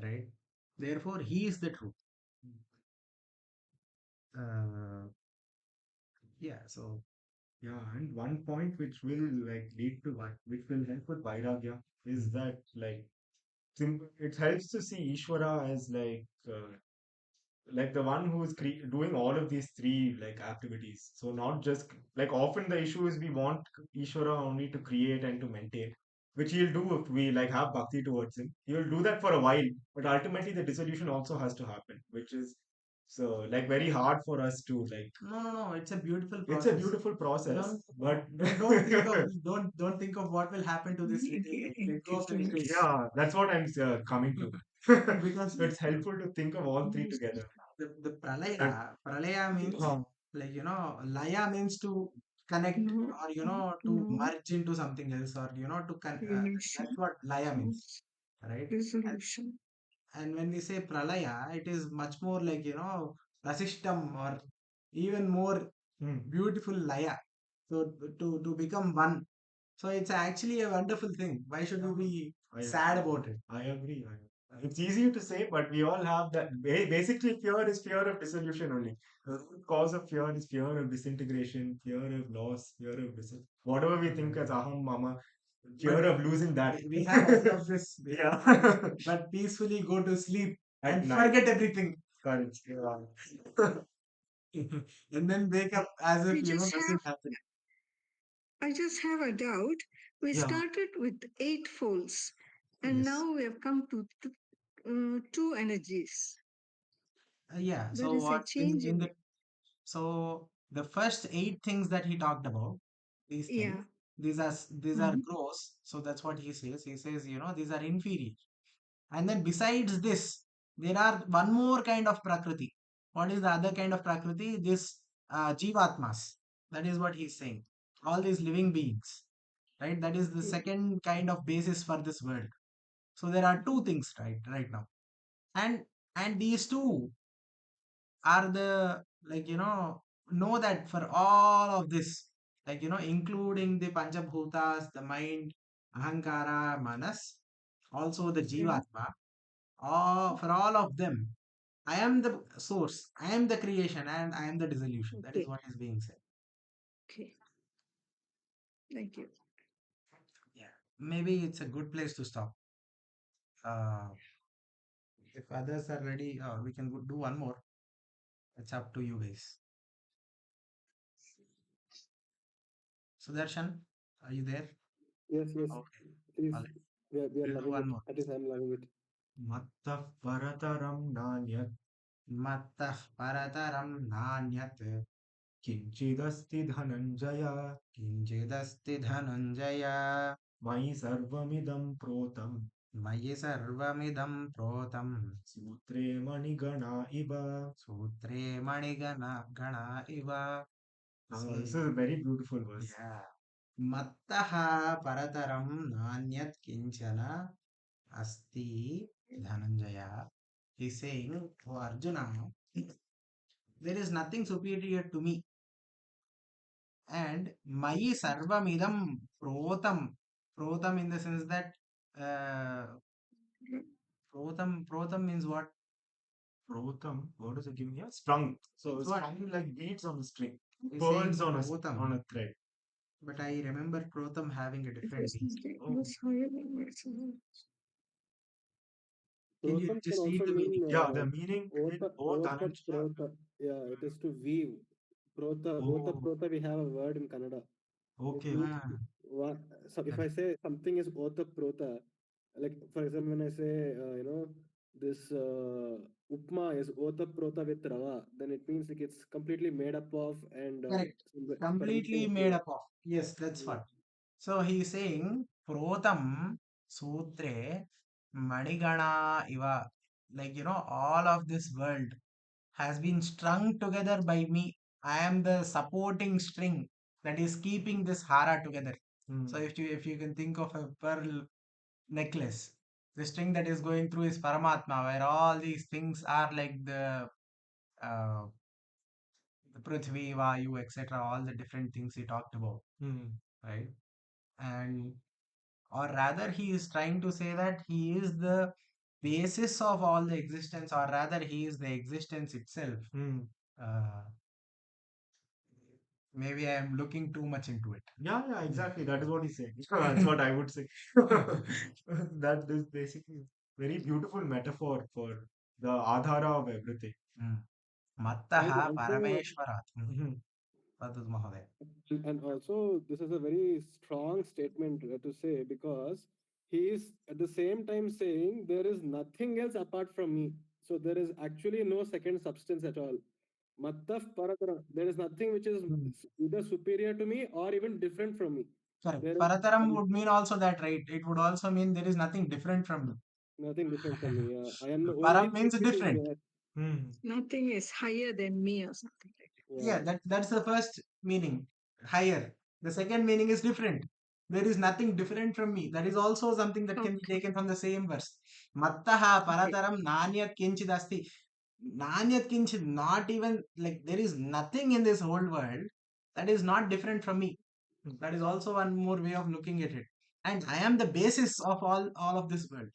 right? Therefore, he is the truth. Uh, yeah. So Yeah, and one point which will like lead to which will help with Vairagya is that like it helps to see Ishvara as like the one who is doing all of these three like activities. So not just like often the issue is we want Ishvara only to create and to maintain, which he'll do if we like have bhakti towards him. He will do that for a while, but ultimately the dissolution also has to happen, which is so like very hard for us to like. no. It's a beautiful It's a process. beautiful process, but Don't think of what will happen to this little guy. Let go of the little. yeah, that's what I'm coming to. Because So it's helpful to think of all three together. the That pralaya means, like, laya means to connect, no, or to no, merge into something else, or to unison, that's what laya means, right? and, resolution. and when we say pralaya, it is much more like, prasishtam, or even more hmm, beautiful laya, so to become one. So it's actually a wonderful thing. Why should we be I sad about it? I agree. It's easier to say, but we all have that. Basically, fear is fear of dissolution only. The root cause of fear is fear of disintegration, fear of loss, fear of whatever we think as aham mama, fear of losing that. We have all of this, Yeah. but peacefully go to sleep At and night. forget everything. Correct. Yeah. And then wake up as We if just nothing have, happened. I just have a doubt. We Yeah. started with 8 folds, and Yes. now we have come to 2 energies. Yeah. There So is a what change in in the it. so the first 8 things that he talked about, these things, Yeah. these are Mhm. gross. So that's what he says. He says, these are inferior. And then besides this, there are one more kind of prakriti. What is the other kind of prakriti? This jivatmas. That is what he's saying. All these living beings, right? That is the Yeah. second kind of basis for this world. So there are two things, right now, and these two are the, like, know that for all of this, like, including the panchabhutas, the mind, ahankara, manas, also the Yeah. jivatma, for all of them, I am the source, I am the creation, and I am the dissolution. That is Okay. what is being said. Okay. Thank you. Yeah. Maybe it's a good place to stop. Uh, if others are ready, we can do one more. It's up to you guys. Sudarshan, are you there? Yes, yes. Okay. Please, All right. we are We'll do loving one it. more. At least I'm loving it. Mattah parataram nanyat Mattah parataram nanyat kinchidasti dhananjaya kinchidasti dhananjaya mayi sarvamidam protam mayi sarvamidam protam sutre manigana iva. sutre gana iva. This is a very beautiful verse. Yeah. Mattaha parataram nanyat kinchana asti dhananjaya. He's saying, oh Arjuna, there is nothing superior to me. And Mayi Sarvamidam Protam. Protam in the sense that Protam means what? Protam, what does it give me here? Strung. So It's what? strung like beads on a string, He's pearls saying on Protam. on a thread. But I remember Protam having a It different was meaning. Oh. higher than myself. Can you Protam can just read also the meaning? mean Yeah, the meaning in ota, both ota Dhananjaya. prota. Yeah, it is to weave. Ota Oh, prota, we have a word in Kannada. It okay. means, Ah, so if I say something is ota prota, like for example, when I say, this upma is ota prota with rava, then it means like it's completely made up of and correct. fermenting Completely made food. up of. Yes, that's Yeah. what. So he's saying Protam Sutre Manigana Iva. Like, all of this world has been strung together by me. I am the supporting string that is keeping this hara together. Hmm. So if you can think of a pearl necklace, the string that is going through is Paramatma, where all these things are like uh, the Prithvi, Vayu, etc. All the different things he talked about, Hmm. right? And or rather, he is trying to say that he is the basis of all the existence, or rather, he is the existence itself. Hmm. Uh, Maybe I am looking too much into it. Yeah, exactly. That is what he's saying. That's what I would say. That is basically very beautiful metaphor for the adhara of everything. Hmm. And Mattaha also, Parameshwarat. Mhm. Tadud Mahoday. and also, this is a very strong statement to say because he is at the same time saying there is nothing else apart from me. So there is actually no second substance at all. Mattaf paratara. There is nothing which is Hmm. either superior to me or even different from me. Correct. There is Parataram would mean also that, right? It would also mean there is nothing different from me. nothing different from me. I am the only Param thing means which is different. there. Hmm. Nothing is higher than me or something like Yeah, Yeah. that's the first meaning. Higher. The second meaning is different. There is nothing different from me. That is also something that that. can be Okay. taken from the same verse. Mattaha Okay. parataram nanyat kinchid asti. Nanyat kinchid, not even, like, there is nothing in this whole world that is not different from me. That is also one more way of looking at it. And I am the basis of all of this world.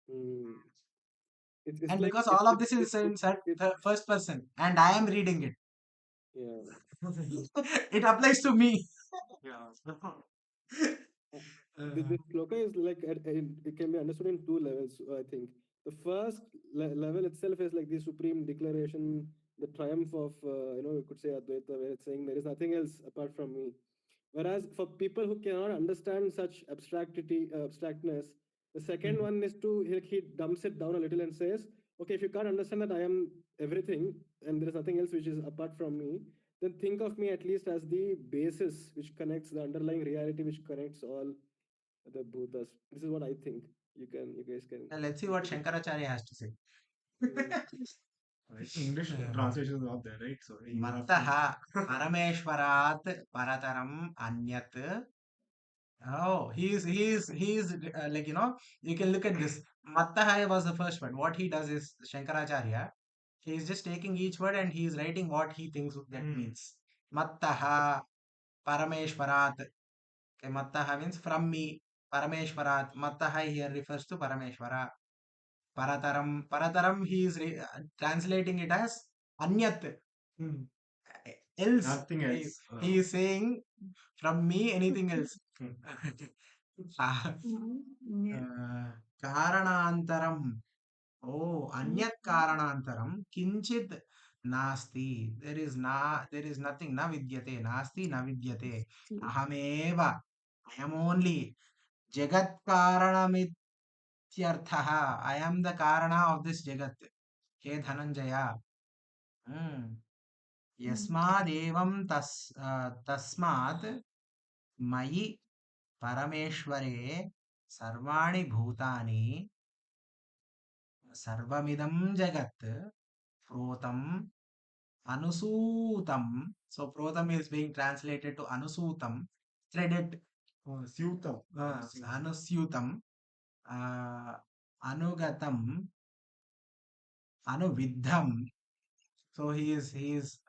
Mm. It's And like because all of this is in it's first person, and I am reading it, yeah. it applies to me. Yeah. Uh, Uh, this shloka is like it can be understood in two levels. I think the first level itself is like the supreme declaration, the triumph of you could say Advaita, where it's saying there is nothing else apart from me. Whereas for people who cannot understand such abstractness, the second one is to he dumps it down a little and says, okay, if you can't understand that I am everything and there is nothing else which is apart from me, then think of me at least as the basis which connects the underlying reality which connects all the bhutas. This is what I think. You guys can. Now let's see what Shankaracharya has to say. Mm. English translation is not there, right? So you have Mattah to. parameshwarat parataram anyat. Oh, he's like, you can look at this. Mattah was the first one. What he does is Shankaracharya. He's just taking each word and he's writing what he thinks that means. Mattah parameshwarat. Okay, Mattah means from me. Parameshwarat. Mattah here refers to Parameshwara. Parataram. Parataram, he is translating it as Anyat. Hmm. Else. Nothing else. He is saying from me anything else. Hmm. Ah, Yeah. Karanantaram. Oh, Anyat Karanantaram. Kinchit Nasti. There is nothing. Na vidyate. Nasti na vidyate. Ahameva. I am only. Jagat Karanamityarthaha. I am the Karana of this Jagat. Ke Dhananjaya. Hmm. यस्मादेवं तस्मात् मयि परमेश्वरे सर्वाणि भूतानि सर्वमिदं जगत् प्रोतम् अनुसूतं. So protam is being translated to anusutam, threaded. Syutam. Anusyutam, anugatam, anuviddham. So he is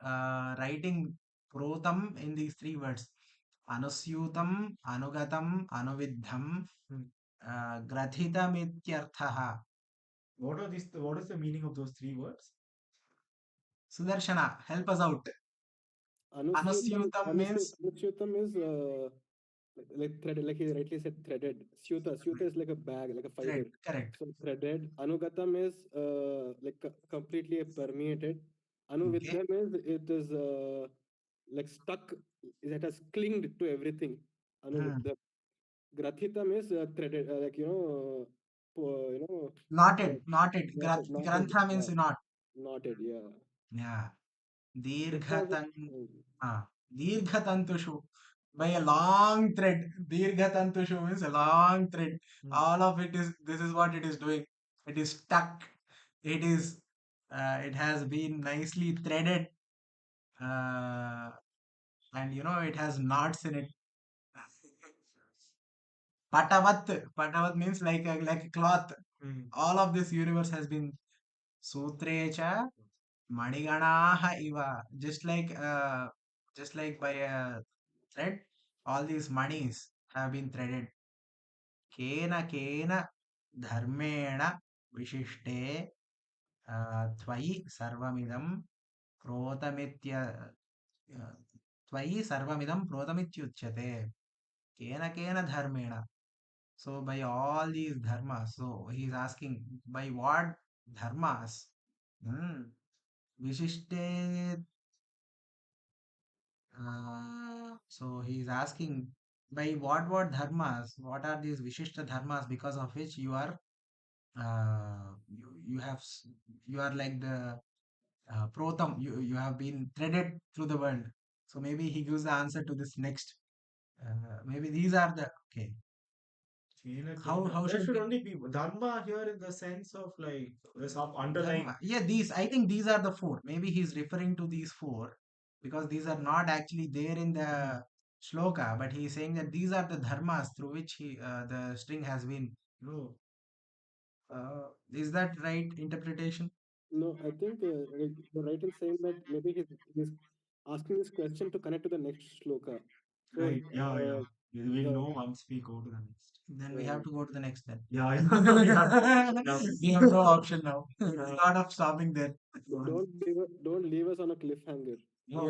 writing protam in these three words. Anusyutam, anugatam, anuviddham, grathitamityarthaha. What are these? What is the meaning of those three words? Sudarshana, help us out. Anusyutam means Anusyutam is like threaded, like he rightly said, threaded. Syuta is like a bag, like a fiber. thread, correct. So threaded. Anugatam is like completely permeated. Okay. Anuviddham is it is like stuck. It has clinged to everything. Hmm. Anuviddham. Grathitam is threaded, like Knotted, knotted. knotted. Grantha Yeah, means knot. knotted. Yeah. Yeah. That's how. Dirghatan, Dirghatantushu. By a long thread. Dirghatantushu means a long thread. All of it is, this is what it is doing. It is stuck. It is, it has been nicely threaded. And it has knots in it. Patavat means like a cloth. All of this universe has been Sutrecha Maniganaha Iva. Just like by a thread, all these manis have been threaded. Kena dharmena vishishte त्वयि सर्वमिदं प्रोतमित्य त्वयि सर्वमिदं प्रोतमित्युच्यते. केन dharmena. So by all these dharmas, so he is asking by what dharmas? Hmm. Vishishte. So he is asking by what dharmas? What are these vishishta dharmas because of which you are you have you are like the protam. You have been threaded through the world. So maybe he gives the answer to this next. Maybe these are the okay. How There should should we? only be dharma here in the sense of like some underlying. Dharma. Yeah, I think these are the four. Maybe he's referring to these four because these are not actually there in the shloka, but he's saying that these are the dharmas through which the string has been. No. Is that right interpretation? No, I think like, you're right in saying that maybe he's asking this question to connect to the next shloka. So Right. Yeah. Yeah. We will No. know once we go to the next. Then we have to go to the next then. Yeah, we have, We have no option now. Thought of stopping there. Don't leave us on a cliffhanger. yeah,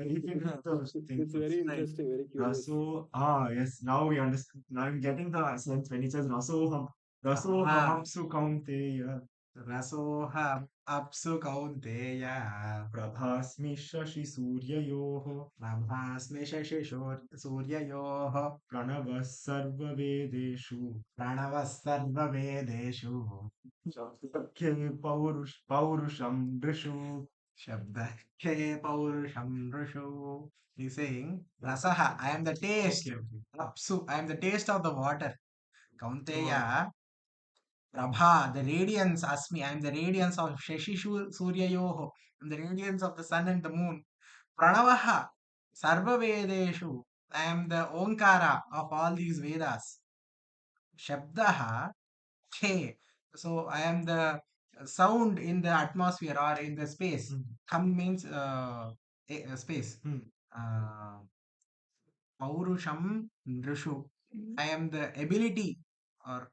you can read those things. It's very Right. interesting, very curious. Yes, now we understand. Now I'm getting the sense when he says Rasoham. Ah. Rasoham su kaunteya. Rasoham apsu kaunteya. Prabhasmi shashi suryayoho. Prabhasmi shashi suryayoh. Pranavas sarva vedeshu. Pranavas sarva vedeshu. Shabdakhe paurusham drishu. Shabdakhe paurusham rushu. He's saying, Rasaha, I am the taste. Okay, okay. Apsu, I am the taste of the water. Kaunteya, Prabha, the radiance, Asmi, I am the radiance of Shashi Suryayoho. I am the radiance of the sun and the moon. Pranavaha, Sarva Vedeshu, I am the Onkara of all these Vedas. Shabdaha, Khe, so I am the sound in the atmosphere or in the space. Kham means space. Uh, Paurusham Nrishu. I am the ability or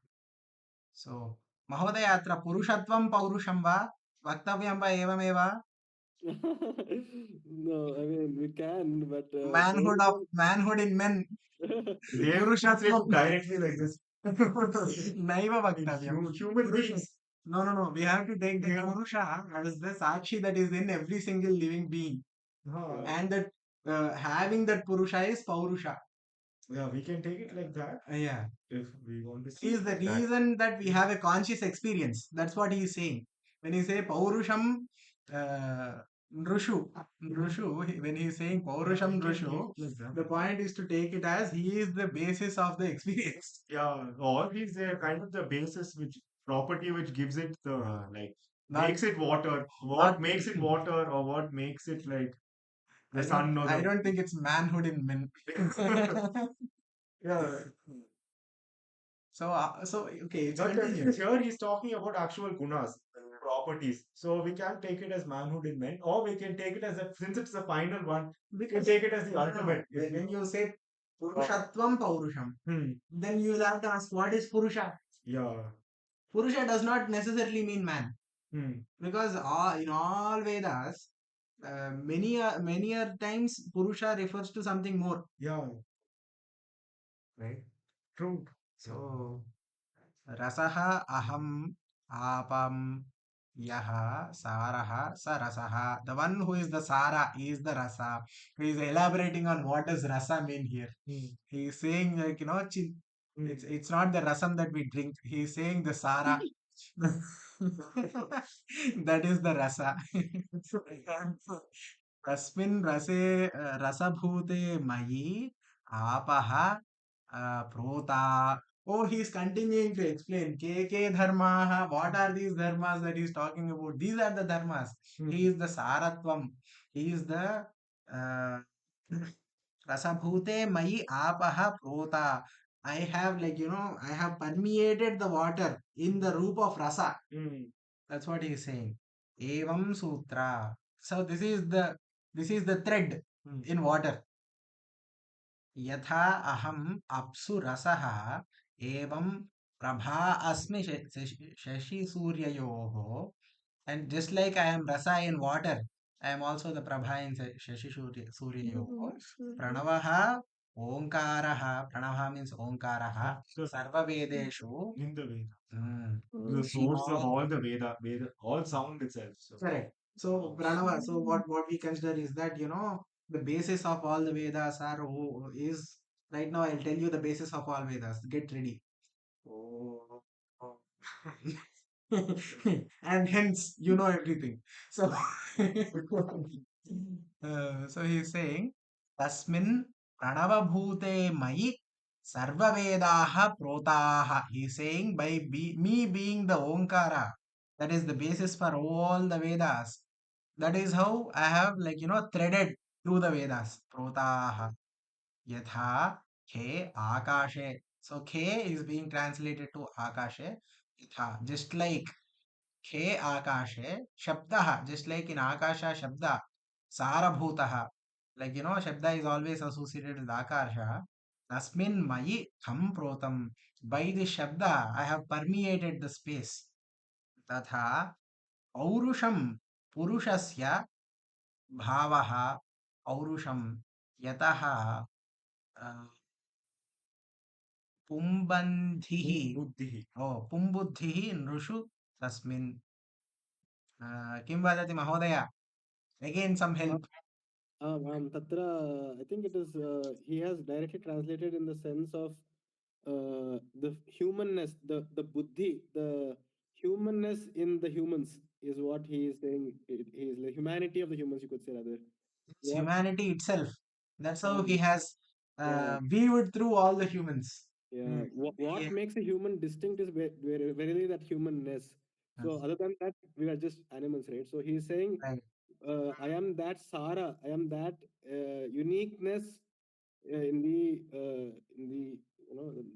so Mahodaya अत्र पुरुषत्वं पौरुषं वा वक्तव्यं वा एवमेव No, I mean we can, but manhood in men They will translate directly like this. नैव वक्तव्यं Human beings. no we have to take the Purusha as the Sakshi that is in every single living being and that having that Purusha is Paurusha. Yeah, we can take it like that Yeah. if we want to He see is the it like that. reason that we have a conscious experience. That's what he is saying. When he say Paurusham Nrushu, when he is saying Paurusham We can Nrushu, take it like that. the point is to take it as he is the basis of the experience. Yeah, all these are kind of the basis which property which gives it the like Not- makes it water. What makes it water or what makes it like the sun or the I don't think it's manhood in men. yeah. So okay, it's But continuous. here he's talking about actual gunas, properties. So we can take it as manhood in men, or we can take it as a since it's the final one, we can take it as the ultimate. When you say Purushatvam Paurusham, then you will have to ask what is Purusha? Yeah. Purusha does not necessarily mean man. Because in all Vedas, many a times Purusha refers to something more. Yeah. Right? True. So, Rasaha Aham Apam Yaha Saraha Sarasaha. The one who is the Sara is the Rasa. He is elaborating on what does Rasa mean here. He is saying like, it's not the rasam that we drink. He is saying the Sara. That is the Rasa. Tasmin rase rasabhute mayi apaha prota. Oh, he's continuing to explain. Ke dharmaha. What are these dharmas that he's talking about? These are the dharmas. He is the saratvam. He is the rasabhute mayi apaha prota. I have I have permeated the water in the roop of rasa. That's what he is saying. Evam sutra. So this is the thread in water. Yatha aham apsu rasaha evam prabha asmi shashi suryayoho. And just like I am rasa in water, I am also the prabha in shashi suryayoho. Pranavaha Onkaraha. Pranavaha means Onkaraha. Sarva Vedeshu. In the Veda. The source of all the Veda, all sound itself. So. Correct. So Pranava, so what we consider is that the basis of all the Vedas is right now I'll tell you the basis of all Vedas. Get ready. And hence you know everything. So so he's saying Tasmin Pranava Bhute Mai Sarva Vedaha Protaha. He's saying by me being the Omkara, that is the basis for all the Vedas. That is how I have threaded through the Vedas. Protaha. Yatha Khe Akashe. So Khe is being translated to Akashe. Yatha. Just like Khe Akashe. Shabdaha. Just like in Akasha Shabda. Sarabhutaha. Like Shabda is always associated with Akasha. Tasmin mayi kham protam. By the shabda, I have permeated the space. Tatha aurusham purushasya bhavaha aurusham yataha pumbandhihi. बुद्धिः Oh, pumbuddhihi nrushu tasmin. Kim vadati mahodaya? Again, some help. Tatra, I think it is, he has directly translated in the sense of the humanness, the buddhi, the humanness in the humans is what he is saying. He is the humanity of the humans, you could say rather. It's What? humanity itself. That's how he Um, has yeah, viewed through all the humans. yeah. What Yeah. makes a human distinct is very that humanness. So other than that, we are just animals, right? So he's saying, Right. I am that Sara, I am that uniqueness in the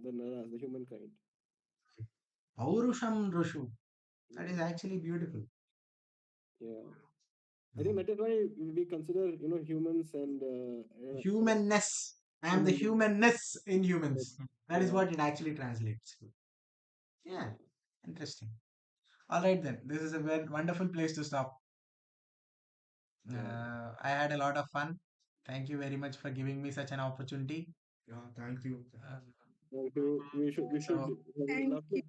the naras, the humankind. Aurusham Rushu. That is Yeah, actually beautiful. yeah. I think that is why we consider humans and Humanness. I am the human. humanness in humans. That is Yeah, what it actually translates to. Yeah. Interesting. All right, then. This is a very wonderful place to stop. yeah. I had a lot of fun. Thank you very much for giving me such an opportunity. Yeah, thank you. Uh, Thank you. so, Thank you.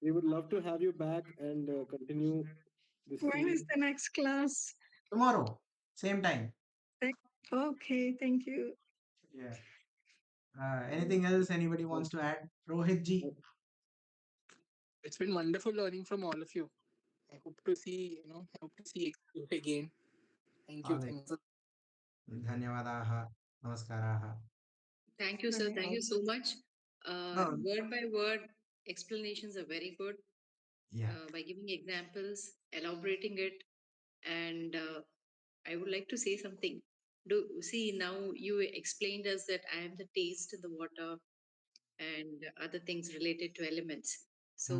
We would love to have you back and continue this When is series. the next class? tomorrow, same time. Okay, thank you. Yeah. Anything else anybody wants to add? Rohit ji. It's been wonderful learning from all of you. I hope to see, I hope to see you again. Thank you. All right. Thanks. Dhanyavadaha. Namaskaraha. Thank you, sir. Thank you so much. No, Word by word explanations are very good. yeah. By giving examples, elaborating it, and I would like to say something. Do see now you explained us that I am the taste in the water and other things related to elements. Hmm. So,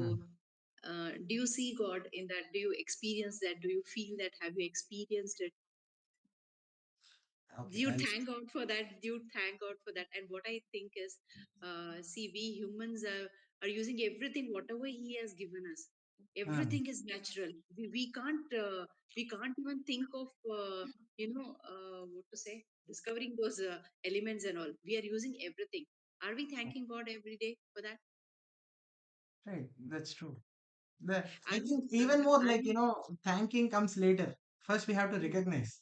do you see God in that? Do you experience that? Do you feel that? Have you experienced it? Okay. You thank God for that. You thank God for that. And what I think is, see, we humans are using everything, whatever He has given us. Hmm. Everything is natural. We can't even think of what to say, discovering those elements and all. We are using everything. Are we thanking God every day for that? Right. That's true. I And think even more are like, we? thanking comes later. First, we have to recognize.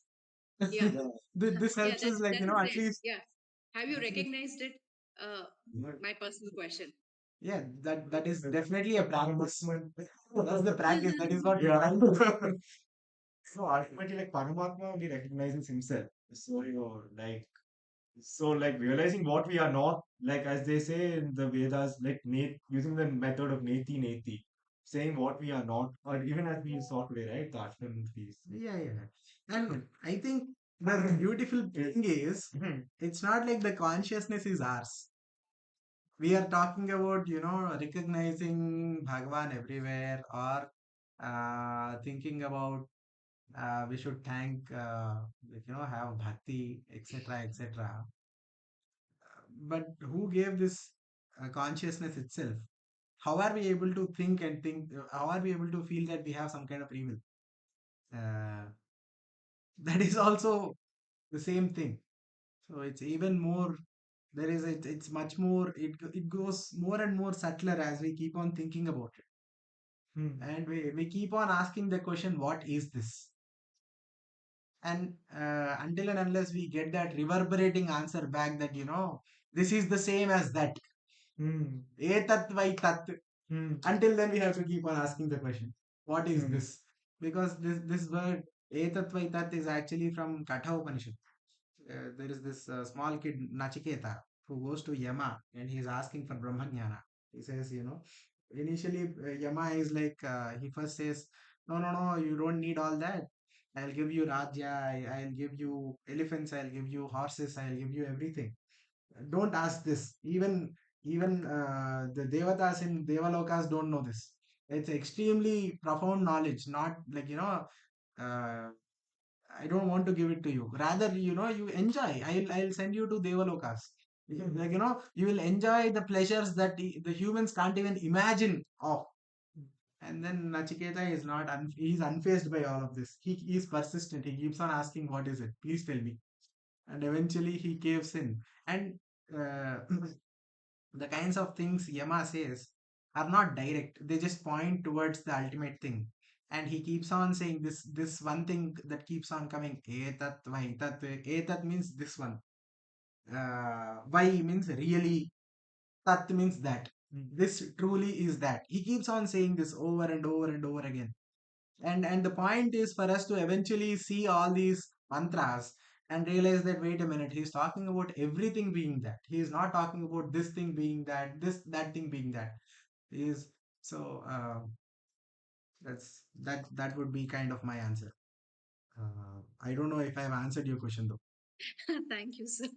Yeah, This yeah. helps us, like, That is at there. least. Yeah. Have you recognized it? My personal question. Yeah, that is definitely a practice. That's the practice. That is what. Yeah. So ultimately, like Paramatma only recognizes himself. So you're like, so like realizing what we are not, like as they say in the Vedas, like using the method of neti neti, saying what we are not, or even as we saw today, right? The Ashram trees. Yeah, yeah. And I think the beautiful thing is, it's not like the consciousness is ours. We are talking about, recognizing Bhagavan everywhere, or thinking about we should thank, like, have bhakti, etc., etc. But who gave this consciousness itself? How are we able to think and think? How are we able to feel that we have some kind of free will? Uh, that is also the same thing. So it's even more. It's much more. It goes more and more subtler as we keep on thinking about it, and we keep on asking the question, what is this? And until and unless we get that reverberating answer back that this is the same as that, etat vai tat. Until then, we have to keep on asking the question, what is this? Because this word etat vai tat is actually from Katha Upanishad. There is this small kid Nachiketa who goes to Yama and he is asking for Brahmanyana. He says, initially Yama is like, he first says, no, no, no, you don't need all that. I'll give you Rajya, I'll give you elephants, I'll give you horses, I'll give you everything. Don't ask this. Even the Devatas in Devalokas don't know this. It's extremely profound knowledge, not like, uh, I don't want to give it to you. Rather, you enjoy. I'll send you to Devalokas. Like, you will enjoy the pleasures that the humans can't even imagine of. And then Nachiketa is not, he's unfazed by all of this. He is persistent. He keeps on asking, what is it? Please tell me. And eventually he caves in. And uh, the kinds of things Yama says are not direct. They just point towards the ultimate thing. And he keeps on saying this one thing that keeps on coming. Etat vai tat. Etat means this one. Vai means really. Tat means that. This truly is that. He keeps on saying this over and over and over again. And the point is for us to eventually see all these mantras and realize that, wait a minute, he's talking about everything being that. He is not talking about this thing being that, that thing being that. He is so that would be kind of my answer. I don't know if I have answered your question though. Thank you, sir.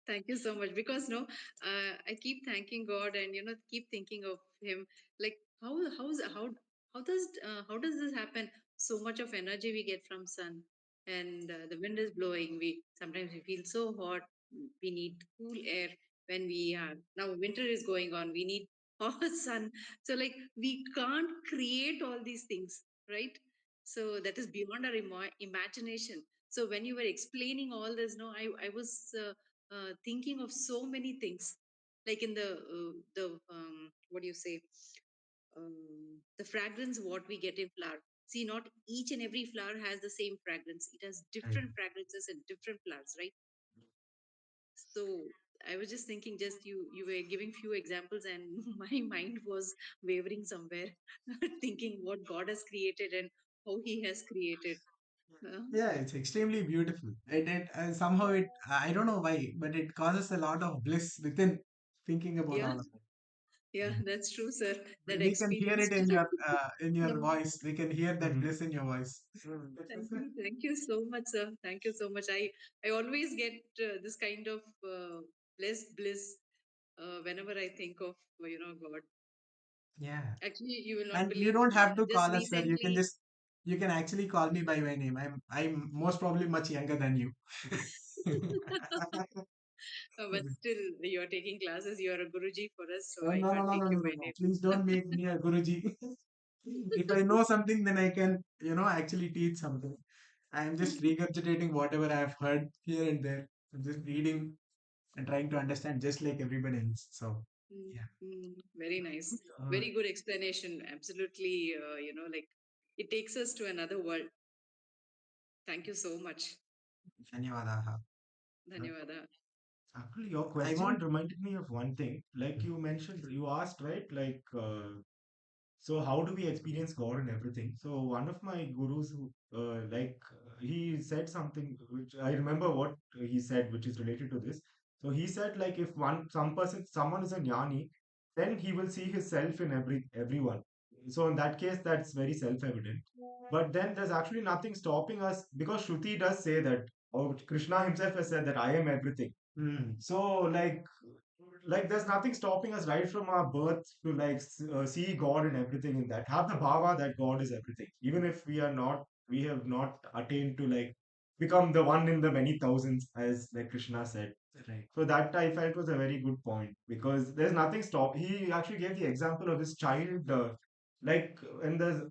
Thank you so much. Because no, I keep thanking God, and keep thinking of Him. Like how does this happen? So much of energy we get from sun, and the wind is blowing. We sometimes we feel so hot. We need cool air when we are now winter is going on. We need hot sun. So like we can't create all these things, right? So that is beyond our imagination. So when you were explaining all this, no, I was thinking of so many things, like in the what do you say, the fragrance what we get in flower. See, not each and every flower has the same fragrance. It has Right. different fragrances and different flowers, right? So I was just thinking, just you were giving few examples, and my mind was wavering somewhere, thinking what God has created and how He has created. Yeah, it's extremely beautiful. It somehow I don't know why, but it causes a lot of bliss within thinking about Yeah, all of that. yeah, Mhm. that's true, sir. That We can hear it experienced. in your Um, voice. We can hear that bliss in your voice. thank you so much, sir. Thank you so much. I always get this kind of blessed bliss whenever I think of God. Yeah. Actually, you will not And you believe. don't have to Just call us sir. recently, You can actually call me by my name. I'm most probably much younger than you. but still, you are taking classes. You are a guruji for us, so Oh, I no, no, can't no, take no, you no, by no, no. name. Please don't make me a Guruji. If I know something, then I can, actually teach something. I am just regurgitating whatever I have heard here and there. I'm just reading and trying to understand just like everybody else. So, Mm, yeah. very nice. Uh, Very good explanation. Absolutely, like it takes us to another world. Thank you so much. Dhanyavadaha. Dhanyawada. Actually, your I question want. reminded me of one thing. Like you mentioned, you asked, right? Like, so how do we experience God and everything? So one of my gurus, who, he said something which I remember what he said, which is related to this. So he said, like, if someone is a jnani, then he will see himself in everyone. So in that case, that's very self-evident. But then there's actually nothing stopping us because Shruti does say that, or Krishna himself has said that I am everything. So like there's nothing stopping us right from our birth to see God and everything in that. Have the bhava that God is everything, even if we have not attained to like become the one in the many thousands, as like Krishna said. Right. So that I felt was a very good point because there's nothing stop. He actually gave the example of his child. Like when there's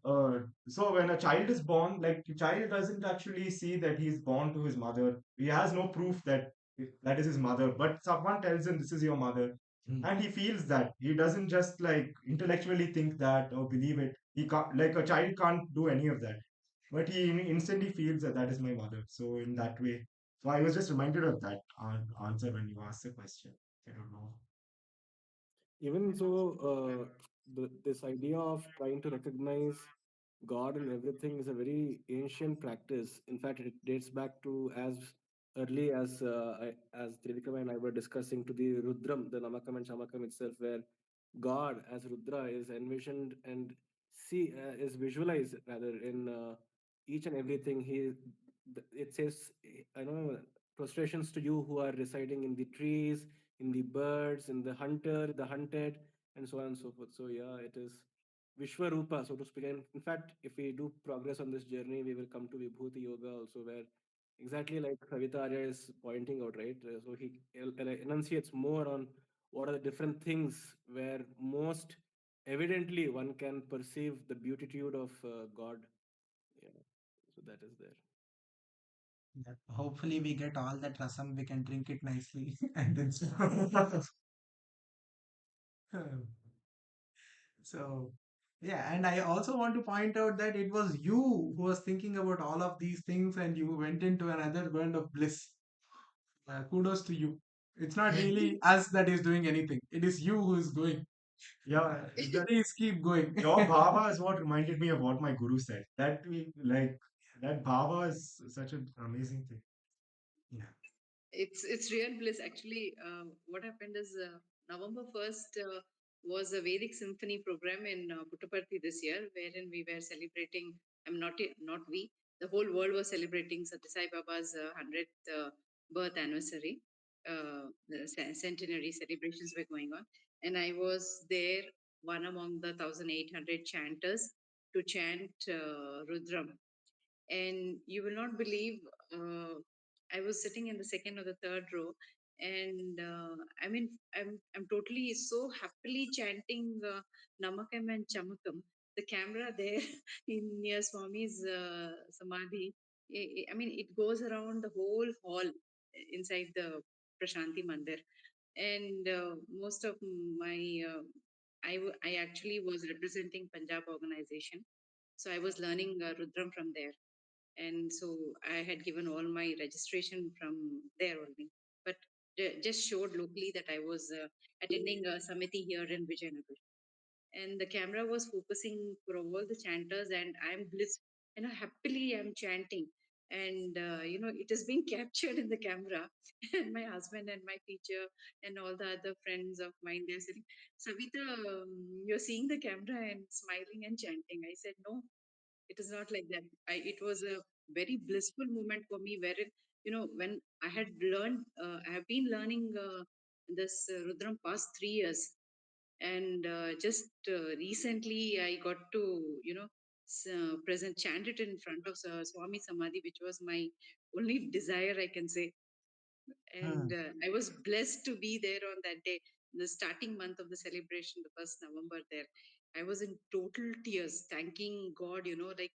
so when a child is born, like the child doesn't actually see that he's born to his mother. He has no proof that that is his mother, but someone tells him this is your mother, and he feels that. He doesn't just like intellectually think that or believe it. He can't, like a child can't do any of that, but he instantly feels that that is my mother. So in that way, so I was just reminded of that answer when you asked the question. I don't know. Even so, this idea of trying to recognize God in everything is a very ancient practice. In fact, it dates back to as early as as Trivikram and I were discussing, to the Rudram, the Namakam and Shamakam itself, where God as Rudra is envisioned and is visualized rather in each and everything. It says, I know, prostrations to you who are residing in the trees, in the birds, in the hunter, the hunted, and so on and so forth. So yeah, it is Vishwarupa, so to speak. And in fact, if we do progress on this journey, we will come to Vibhuti Yoga also, where exactly like Savita Arya is pointing out, right? So he enunciates more on what are the different things where most evidently one can perceive the beatitude of God. Yeah, so that is there. Yeah. Hopefully, we get all that rasam. We can drink it nicely and then. So, yeah, and I also want to point out that it was you who was thinking about all of these things and you went into another world of bliss. Kudos to you. It's not really us that is doing anything, it is you who is going. Yeah, Please keep going. your bhava is what reminded me of what my guru said. That bhava is such an amazing thing. Yeah. It's real bliss actually. What happened is November 1st was a Vedic symphony program in Puttaparthi this year, wherein we were celebrating. I'm not we. The whole world was celebrating Sathya Sai Baba's 100th birth anniversary. The centenary celebrations were going on, and I was there, one among the 1,800 chanters, to chant Rudram. And you will not believe, uh, I was sitting in the second or the third row, and I mean, I'm totally so happily chanting Namakam and Chamakam. The camera there in near Swami's samadhi, I mean, it goes around the whole hall inside the Prashanti Mandir, and most of my I actually was representing Punjab organization, so I was learning Rudram from there, and so I had given all my registration from there only. But just showed locally that I was attending a samiti here in Vijayanagar, and the camera was focusing for all the chanters, and I'm bliss, happily I'm chanting, and it has been captured in the camera, and my husband and my teacher and all the other friends of mine, they're saying, Savita, you're seeing the camera and smiling and chanting. I said, no, it is not like that. It was a very blissful moment for me, wherein, when I had learned, I have been learning this Rudram past 3 years. And just recently I got to, present, chant it in front of Swami Samadhi, which was my only desire, I can say. Hmm. And I was blessed to be there on that day, the starting month of the celebration, the 1st November there. I was in total tears, thanking God, like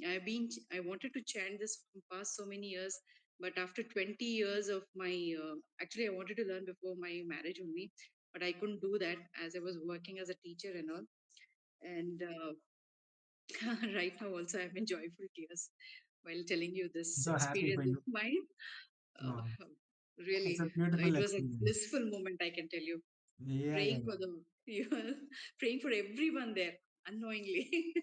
I wanted to chant this from past so many years, but after 20 years of my, actually, I wanted to learn before my marriage only, but I couldn't do that as I was working as a teacher and all. And right now also I'm in joyful tears while telling you this So happy for experience of you. mine. Wow. Really, It's a beautiful it was a experience. blissful moment, I can tell you. Yeah, yeah, Praying yeah. for them, you know, praying for everyone there unknowingly,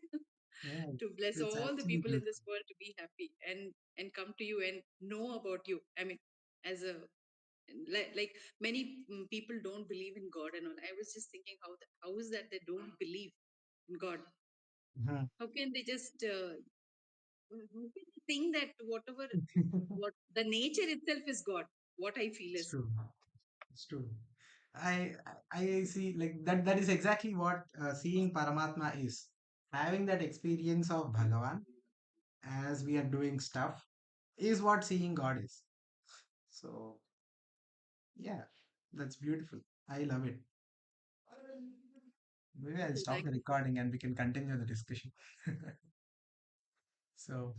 Yeah, to bless it's all the actually people in beautiful. this world to be happy and come to you and know about you. I mean, as a like many people don't believe in God and all. I was just thinking, how is that they don't believe in God? Mhm. How can they just how can they think that whatever, what the nature itself is God? What I feel It's is. true. It's true. I I see like that. That is exactly what seeing Paramatma is. Having that experience of Bhagavan as we are doing stuff is what seeing God is. So yeah, that's beautiful. I love it. Maybe I'll stop Like the recording and we can continue the discussion. So